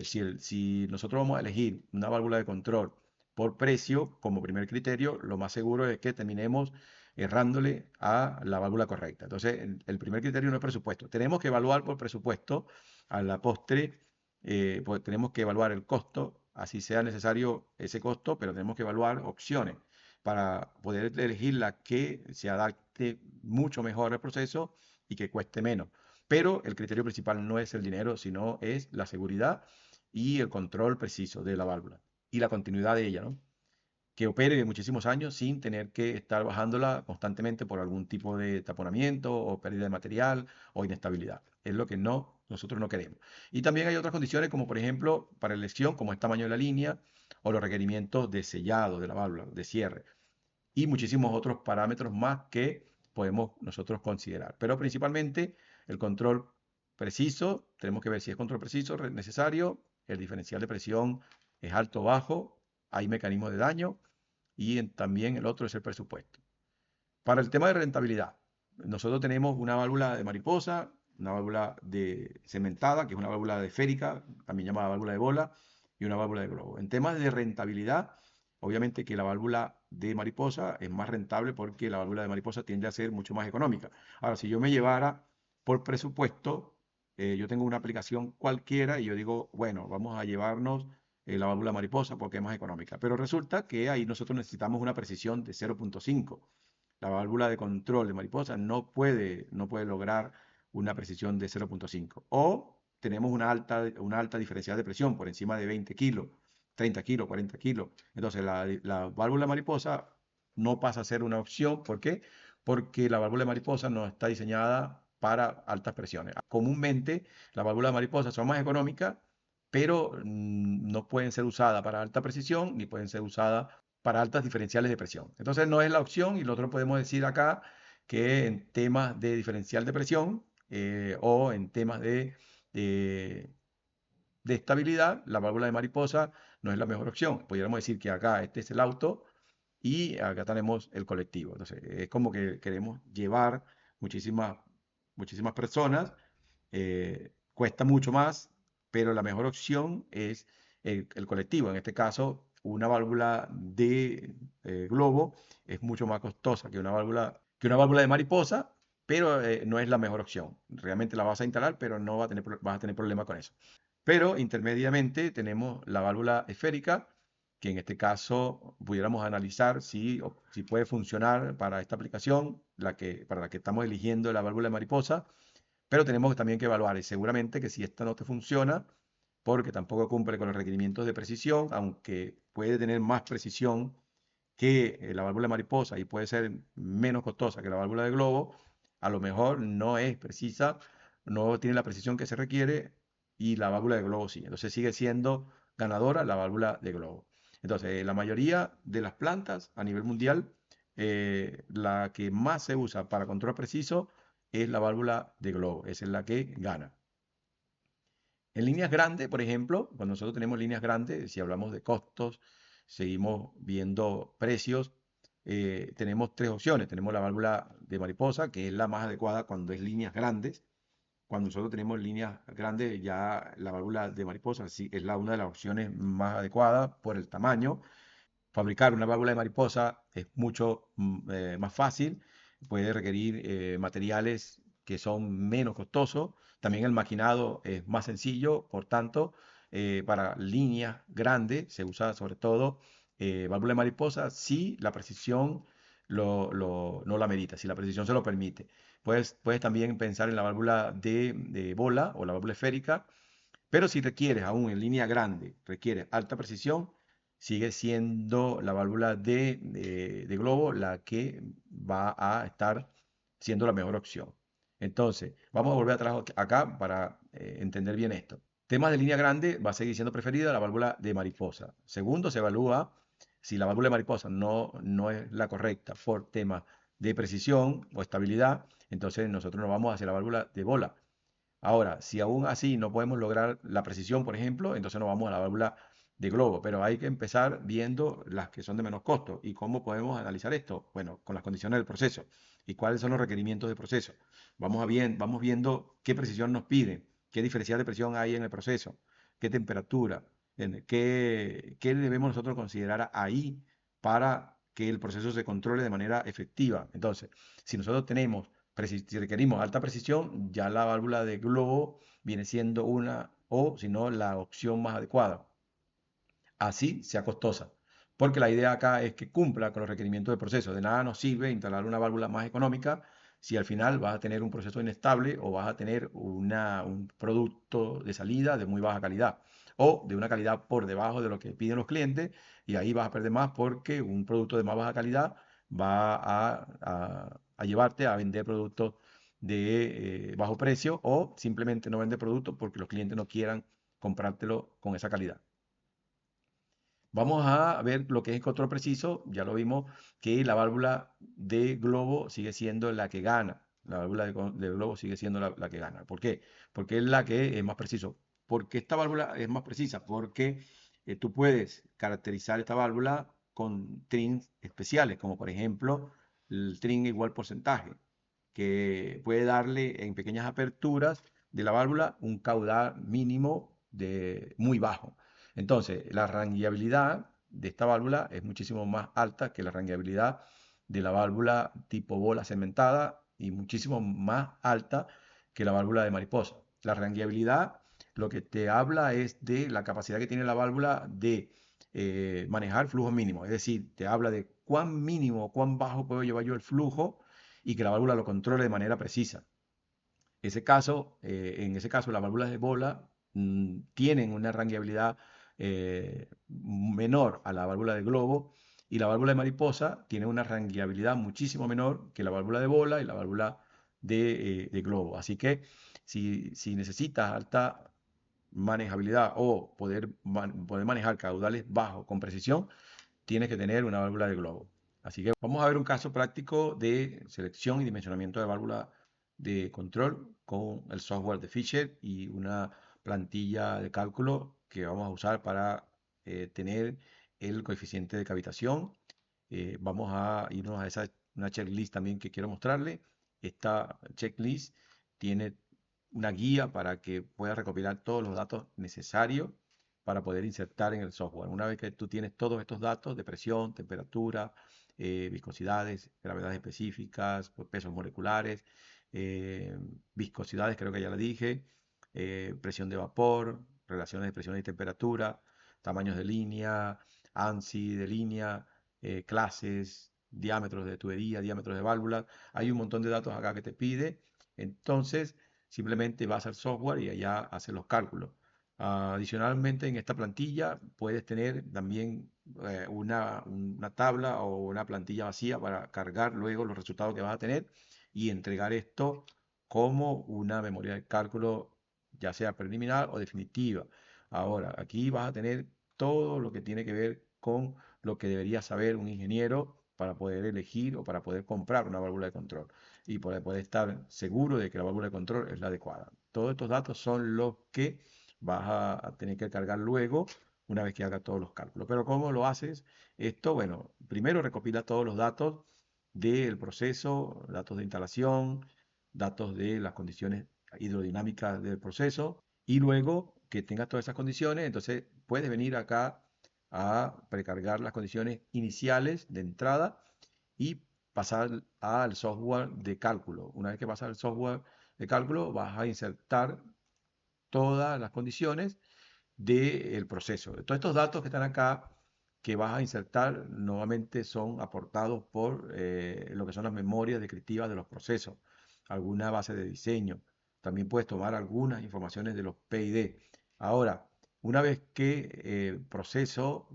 si nosotros vamos a elegir una válvula de control por precio como primer criterio, lo más seguro es que terminemos errándole a la válvula correcta. Entonces, el primer criterio no es presupuesto. Tenemos que evaluar por presupuesto a la postre, pues tenemos que evaluar el costo, así sea necesario ese costo, pero tenemos que evaluar opciones para poder elegir la que se adapte mucho mejor al proceso y que cueste menos. Pero el criterio principal no es el dinero, sino es la seguridad y el control preciso de la válvula y la continuidad de ella, ¿no? Que opere muchísimos años sin tener que estar bajándola constantemente por algún tipo de taponamiento o pérdida de material o inestabilidad. Es lo que nosotros no queremos. Y también hay otras condiciones como por ejemplo para elección, como el tamaño de la línea o los requerimientos de sellado de la válvula, de cierre y muchísimos otros parámetros más que podemos nosotros considerar. Pero principalmente el control preciso, tenemos que ver si es control preciso, necesario, el diferencial de presión es alto o bajo, hay mecanismos de daño y también el otro es el presupuesto. Para el tema de rentabilidad, nosotros tenemos una válvula de mariposa, una válvula de cementada, que es una válvula de esférica, también llamada válvula de bola, y una válvula de globo. En temas de rentabilidad, obviamente que la válvula de mariposa es más rentable porque la válvula de mariposa tiende a ser mucho más económica. Ahora, si yo me llevara por presupuesto, yo tengo una aplicación cualquiera y yo digo, bueno, vamos a llevarnos la válvula mariposa porque es más económica. Pero resulta que ahí nosotros necesitamos una precisión de 0.5. La válvula de control de mariposa no puede lograr una precisión de 0.5. O tenemos una alta diferencial de presión por encima de 20 kilos, 30 kilos, 40 kilos. Entonces la válvula mariposa no pasa a ser una opción. ¿Por qué? Porque la válvula de mariposa no está diseñada para altas presiones. Comúnmente las válvulas de mariposa son más económicas, pero no pueden ser usadas para alta precisión ni pueden ser usadas para altas diferenciales de presión. Entonces no es la opción y lo otro podemos decir acá que en temas de diferencial de presión o en temas de, de estabilidad, la válvula de mariposa no es la mejor opción. Podríamos decir que acá este es el auto y acá tenemos el colectivo. Entonces es como que queremos llevar muchísimas, muchísimas personas, cuesta mucho más, pero la mejor opción es el colectivo. En este caso, una válvula de globo es mucho más costosa que una válvula de mariposa, pero no es la mejor opción. Realmente la vas a instalar, pero no vas a tener problema con eso. Pero intermediamente tenemos la válvula esférica, que en este caso pudiéramos analizar si puede funcionar para esta aplicación, para la que estamos eligiendo la válvula de mariposa, pero tenemos también que evaluar y seguramente que si esta no te funciona, porque tampoco cumple con los requerimientos de precisión, aunque puede tener más precisión que la válvula de mariposa y puede ser menos costosa que la válvula de globo, a lo mejor no es precisa, no tiene la precisión que se requiere y la válvula de globo sí. Entonces sigue siendo ganadora la válvula de globo. Entonces, la mayoría de las plantas a nivel mundial, la que más se usa para control preciso es la válvula de globo. Esa es la que gana. En líneas grandes, por ejemplo, cuando nosotros tenemos líneas grandes, si hablamos de costos seguimos viendo precios. Tenemos tres opciones. Tenemos la válvula de mariposa, que es la más adecuada cuando es líneas grandes. Cuando nosotros tenemos líneas grandes, ya la válvula de mariposa sí es una de las opciones más adecuadas por el tamaño. Fabricar una válvula de mariposa es mucho más fácil, puede requerir materiales que son menos costosos. También el maquinado es más sencillo, por tanto, para líneas grandes se usa sobre todo válvula de mariposa si la precisión no la merita, si la precisión se lo permite. Puedes también pensar en la válvula de bola o la válvula esférica, pero si requieres aún en línea grande, requieres alta precisión, sigue siendo la válvula de globo la que va a estar siendo la mejor opción. Entonces, vamos a volver atrás acá para entender bien esto. Temas de línea grande va a seguir siendo preferida la válvula de mariposa. Segundo, se evalúa si la válvula de mariposa no es la correcta por temas de precisión o estabilidad, entonces nosotros nos vamos hacia la válvula de bola. Ahora, si aún así no podemos lograr la precisión, por ejemplo, entonces nos vamos a la válvula de globo, pero hay que empezar viendo las que son de menos costo. ¿Y cómo podemos analizar esto? Bueno, con las condiciones del proceso y cuáles son los requerimientos del proceso. Vamos viendo qué precisión nos piden, qué diferencial de presión hay en el proceso, qué temperatura, qué debemos nosotros considerar ahí para que el proceso se controle de manera efectiva. Entonces, si nosotros tenemos si requerimos alta precisión, ya la válvula de globo viene siendo una o, si no, la opción más adecuada. Así sea costosa. Porque la idea acá es que cumpla con los requerimientos del proceso. De nada nos sirve instalar una válvula más económica si al final vas a tener un proceso inestable o vas a tener un producto de salida de muy baja calidad o de una calidad por debajo de lo que piden los clientes, y ahí vas a perder más porque un producto de más baja calidad va a llevarte a vender productos de bajo precio o simplemente no vender productos porque los clientes no quieran comprártelo con esa calidad. Vamos a ver lo que es el control preciso. Ya lo vimos que la válvula de globo sigue siendo la que gana. La válvula de globo sigue siendo la que gana. ¿Por qué? Porque es la que es más preciso. ¿Por qué esta válvula es más precisa? Porque tú puedes caracterizar esta válvula con trims especiales, como por ejemplo el trim igual porcentaje, que puede darle en pequeñas aperturas de la válvula un caudal mínimo de muy bajo. Entonces, la rangueabilidad de esta válvula es muchísimo más alta que la rangueabilidad de la válvula tipo bola cementada y muchísimo más alta que la válvula de mariposa. La rangueabilidad lo que te habla es de la capacidad que tiene la válvula de manejar flujo mínimo, es decir, te habla de cuán mínimo o cuán bajo puedo llevar yo el flujo y que la válvula lo controle de manera precisa. En ese caso, las válvulas de bola tienen una rangueabilidad menor a la válvula de globo, y la válvula de mariposa tiene una rangueabilidad muchísimo menor que la válvula de bola y la válvula de globo. Así que si necesitas alta manejabilidad o poder manejar caudales bajos con precisión, tienes que tener una válvula de globo. Así que vamos a ver un caso práctico de selección y dimensionamiento de válvula de control con el software de Fisher y una plantilla de cálculo que vamos a usar para tener el coeficiente de cavitación. Vamos a irnos a una checklist también que quiero mostrarle. Esta checklist tiene una guía para que puedas recopilar todos los datos necesarios para poder insertar en el software. Una vez que tú tienes todos estos datos de presión, temperatura, viscosidades, gravedades específicas, pues, pesos moleculares, eh, viscosidades, creo que ya la dije, presión de vapor, relaciones de presión y temperatura, tamaños de línea, ANSI de línea, clases, diámetros de tubería, diámetros de válvulas. Hay un montón de datos acá que te pide. Entonces, simplemente vas al software y allá haces los cálculos. Adicionalmente, en esta plantilla puedes tener también una tabla o una plantilla vacía para cargar luego los resultados que vas a tener y entregar esto como una memoria de cálculo, ya sea preliminar o definitiva. Ahora, aquí vas a tener todo lo que tiene que ver con lo que debería saber un ingeniero para poder elegir o para poder comprar una válvula de control y para poder estar seguro de que la válvula de control es la adecuada. Todos estos datos son los que vas a tener que cargar luego una vez que haga todos los cálculos. Pero ¿cómo lo haces esto? Bueno, primero recopila todos los datos del proceso, datos de instalación, datos de las condiciones hidrodinámicas del proceso, y luego que tengas todas esas condiciones, entonces puedes venir acá a precargar las condiciones iniciales de entrada y pasar al software de cálculo. Una vez que pasas al software de cálculo, vas a insertar todas las condiciones del proceso. Todos estos datos que están acá, que vas a insertar, nuevamente son aportados por lo que son las memorias descriptivas de los procesos, alguna base de diseño. También puedes tomar algunas informaciones de los PID. Ahora, una vez que el proceso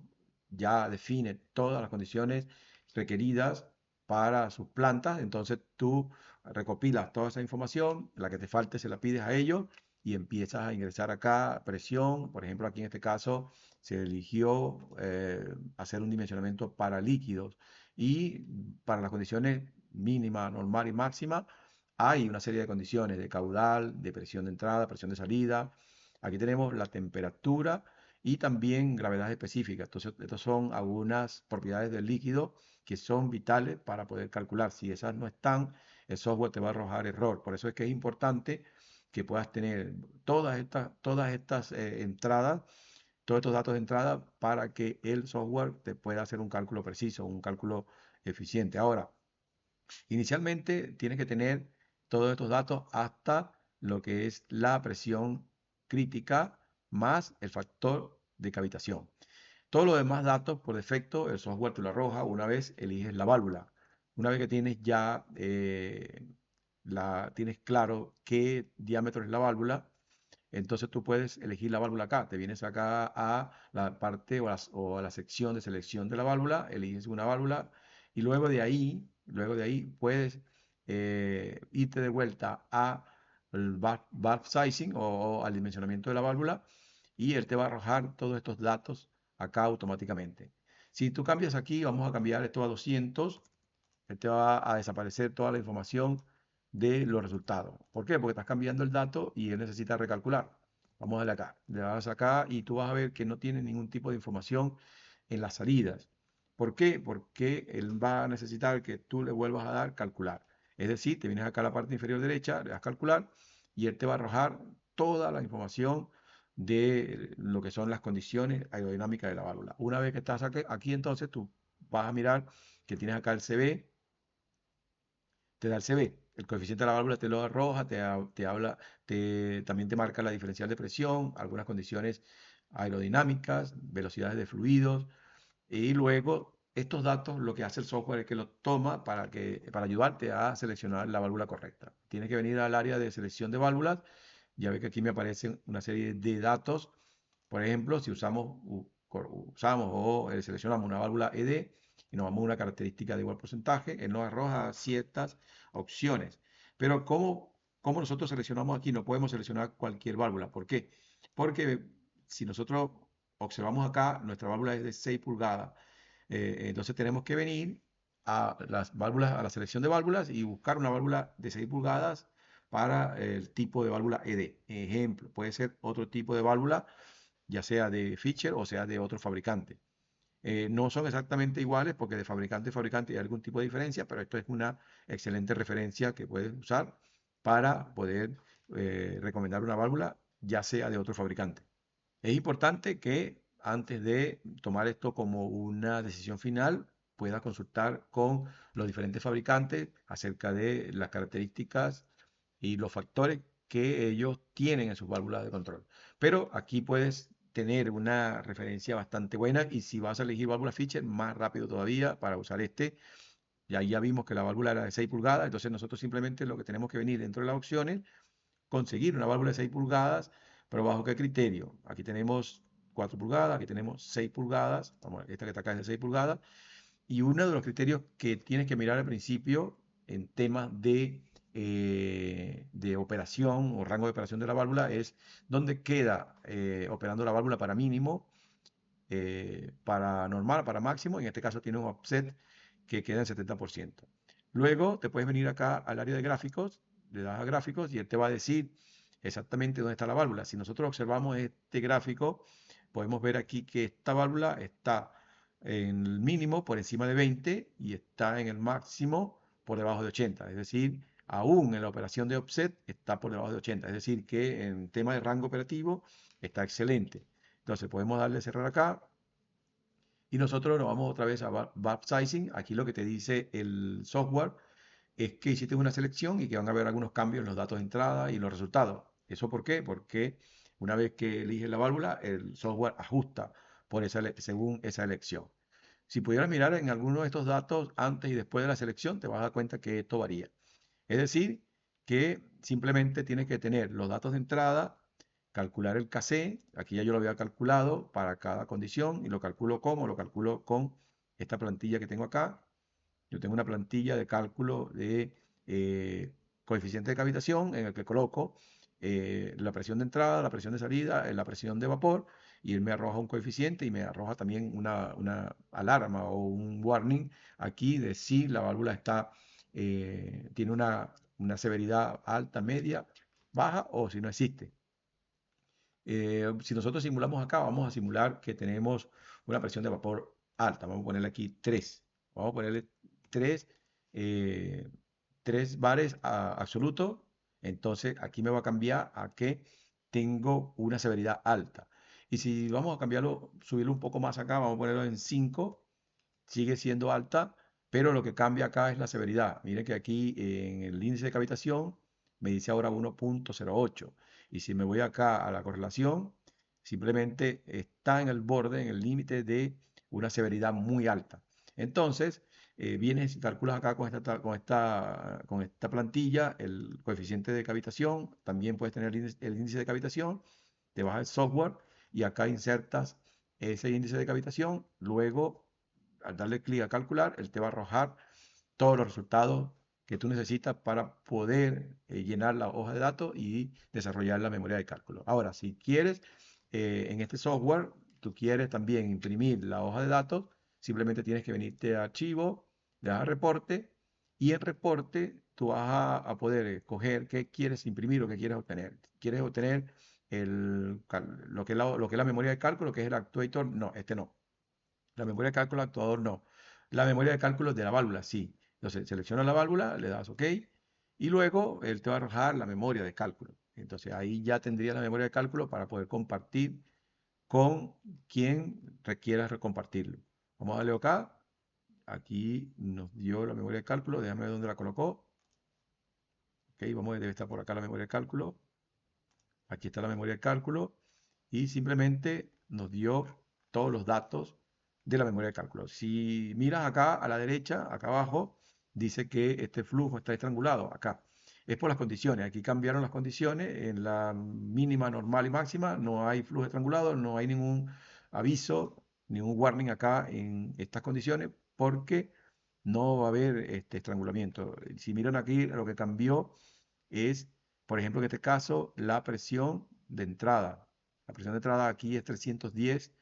ya define todas las condiciones requeridas para sus plantas, entonces tú recopilas toda esa información, la que te falte se la pides a ellos y empiezas a ingresar acá presión. Por ejemplo, aquí en este caso se eligió hacer un dimensionamiento para líquidos, y para las condiciones mínima, normal y máxima hay una serie de condiciones de caudal, de presión de entrada, presión de salida. Aquí tenemos la temperatura y también gravedad específica. Entonces, estas son algunas propiedades del líquido que son vitales para poder calcular. Si esas no están, el software te va a arrojar error. Por eso es que es importante que puedas tener todas estas entradas, todos estos datos de entrada, para que el software te pueda hacer un cálculo preciso, un cálculo eficiente. Ahora, inicialmente tienes que tener todos estos datos hasta lo que es la presión crítica más el factor de cavitación. Todos los demás datos, por defecto, el software te lo arroja una vez eliges la válvula. Una vez que tienes ya tienes claro qué diámetro es la válvula, entonces tú puedes elegir la válvula acá. Te vienes acá a la parte o a la sección de selección de la válvula, eliges una válvula y luego de ahí puedes irte de vuelta a el valve sizing o al dimensionamiento de la válvula, y él te va a arrojar todos estos datos acá automáticamente. Si tú cambias aquí, vamos a cambiar esto a 200, él te va a desaparecer toda la información de los resultados. ¿Por qué? Porque estás cambiando el dato y él necesita recalcular. Vamos a darle acá. Le das acá y tú vas a ver que no tiene ningún tipo de información en las salidas. ¿Por qué? Porque él va a necesitar que tú le vuelvas a dar calcular. Es decir, te vienes acá a la parte inferior derecha, le das calcular y él te va a arrojar toda la información de lo que son las condiciones aerodinámicas de la válvula. Una vez que estás aquí, entonces tú vas a mirar que tienes acá el CB, te da el CB. El coeficiente de la válvula te lo arroja, te habla, también te marca la diferencial de presión, algunas condiciones aerodinámicas, velocidades de fluidos, y luego estos datos lo que hace el software es que los toma para ayudarte a seleccionar la válvula correcta. Tienes que venir al área de selección de válvulas. Ya ve que aquí me aparecen una serie de datos. Por ejemplo, si usamos o seleccionamos una válvula ED y nos vamos a una característica de igual porcentaje, él nos arroja ciertas opciones. Pero ¿cómo nosotros seleccionamos aquí? No podemos seleccionar cualquier válvula. ¿Por qué? Porque si nosotros observamos acá, nuestra válvula es de 6 pulgadas. Entonces tenemos que venir a las válvulas, a la selección de válvulas, y buscar una válvula de 6 pulgadas para el tipo de válvula ED. Ejemplo, puede ser otro tipo de válvula, ya sea de Fischer o sea de otro fabricante. No son exactamente iguales porque de fabricante a fabricante hay algún tipo de diferencia, pero esto es una excelente referencia que puedes usar para poder recomendar una válvula, ya sea de otro fabricante. Es importante que antes de tomar esto como una decisión final, puedas consultar con los diferentes fabricantes acerca de las características y los factores que ellos tienen en sus válvulas de control. Pero aquí puedes tener una referencia bastante buena, y si vas a elegir válvula Fischer, más rápido todavía para usar este. Y ahí ya vimos que la válvula era de 6 pulgadas, entonces nosotros simplemente lo que tenemos que venir dentro de las opciones, conseguir una válvula de 6 pulgadas, pero ¿bajo qué criterio? Aquí tenemos 4 pulgadas, aquí tenemos 6 pulgadas, vamos, esta que está acá es de 6 pulgadas, y uno de los criterios que tienes que mirar al principio en temas de operación o rango de operación de la válvula es dónde queda operando la válvula para mínimo, para normal, para máximo. En este caso tiene un offset que queda en 70%. Luego te puedes venir acá al área de gráficos, le das a gráficos y él te va a decir exactamente dónde está la válvula. Si nosotros observamos este gráfico, podemos ver aquí que esta válvula está en el mínimo por encima de 20 y está en el máximo por debajo de 80. Es decir, aún en la operación de offset está por debajo de 80. Es decir, que en tema de rango operativo está excelente. Entonces podemos darle cerrar acá y nosotros nos vamos otra vez a Bulb Sizing. Aquí lo que te dice el software es que hiciste una selección y que van a haber algunos cambios en los datos de entrada y los resultados. ¿Eso por qué? Porque una vez que eliges la válvula, el software ajusta según esa elección. Si pudieras mirar en alguno de estos datos antes y después de la selección, te vas a dar cuenta que esto varía. Es decir, que simplemente tienes que tener los datos de entrada, calcular el casé, aquí ya yo lo había calculado para cada condición y lo calculo como, lo calculo con esta plantilla que tengo acá. Yo tengo una plantilla de cálculo de coeficiente de cavitación en el que coloco la presión de entrada, la presión de salida, la presión de vapor y él me arroja un coeficiente y me arroja también una alarma o un warning aquí de si la válvula tiene una severidad alta, media, baja o si no existe. Si nosotros simulamos acá, vamos a simular que tenemos una presión de vapor alta. Vamos a ponerle aquí 3. Vamos a ponerle 3, eh, 3 bares absoluto. Entonces aquí me va a cambiar a que tengo una severidad alta. Y si vamos a cambiarlo, subirlo un poco más acá, vamos a ponerlo en 5. Sigue siendo alta, pero lo que cambia acá es la severidad. Miren que aquí en el índice de cavitación me dice ahora 1.08. Y si me voy acá a la correlación, simplemente está en el borde, en el límite de una severidad muy alta. Entonces, vienes y calculas acá con esta plantilla el coeficiente de cavitación, también puedes tener el índice de cavitación, te vas al software y acá insertas ese índice de cavitación, luego al darle clic a calcular, él te va a arrojar todos los resultados que tú necesitas para poder llenar la hoja de datos y desarrollar la memoria de cálculo. Ahora, si quieres, en este software, tú quieres también imprimir la hoja de datos, simplemente tienes que venirte a archivo, le das a reporte y en reporte tú vas a poder escoger qué quieres imprimir o qué quieres obtener. ¿Quieres obtener lo que es la memoria de cálculo, que es el actuator? No, este no. La memoria de cálculo actuador no. La memoria de cálculo de la válvula sí. Entonces selecciona la válvula, le das OK y luego él te va a arrojar la memoria de cálculo. Entonces ahí ya tendrías la memoria de cálculo para poder compartir con quien requiera compartirlo. Vamos a darle OK. Aquí nos dio la memoria de cálculo. Déjame ver dónde la colocó. OK, debe estar por acá la memoria de cálculo. Aquí está la memoria de cálculo y simplemente nos dio todos los datos de la memoria de cálculo. Si miras acá a la derecha, acá abajo, dice que este flujo está estrangulado, acá. Es por las condiciones, aquí cambiaron las condiciones, en la mínima, normal y máxima no hay flujo estrangulado, no hay ningún aviso, ningún warning acá en estas condiciones, porque no va a haber este estrangulamiento. Si miran aquí, lo que cambió es, por ejemplo, en este caso, la presión de entrada. La presión de entrada aquí es 310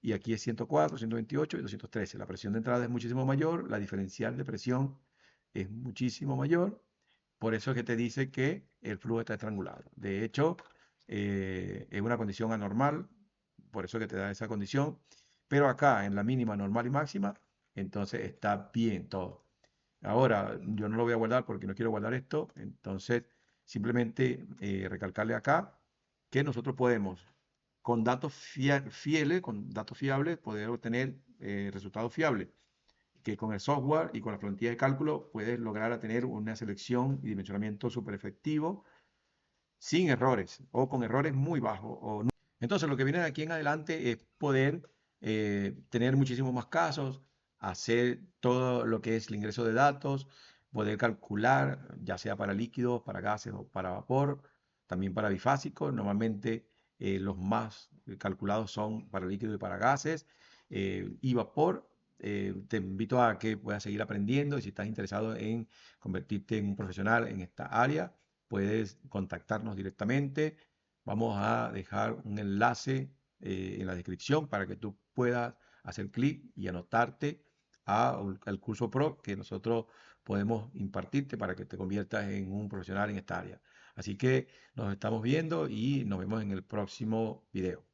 y aquí es 104, 128 y 213. La presión de entrada es muchísimo mayor, la diferencial de presión es muchísimo mayor. Por eso es que te dice que el flujo está estrangulado. De hecho, es una condición anormal, por eso es que te da esa condición. Pero acá, en la mínima, normal y máxima, entonces está bien todo. Ahora, yo no lo voy a guardar porque no quiero guardar esto, entonces simplemente recalcarle acá que nosotros podemos, con datos fieles, con datos fiables, poder obtener resultados fiables, que con el software y con la plantilla de cálculo puedes lograr a tener una selección y dimensionamiento súper efectivo, sin errores o con errores muy bajos. Entonces, lo que viene de aquí en adelante es poder tener muchísimos más casos, hacer todo lo que es el ingreso de datos, poder calcular, ya sea para líquidos, para gases o para vapor, también para bifásicos. Normalmente los más calculados son para líquidos y para gases y vapor. Te invito a que puedas seguir aprendiendo y si estás interesado en convertirte en un profesional en esta área, puedes contactarnos directamente. Vamos a dejar un enlace en la descripción para que tú puedas hacer clic y anotarte al curso Pro que nosotros podemos impartirte para que te conviertas en un profesional en esta área. Así que nos estamos viendo y nos vemos en el próximo video.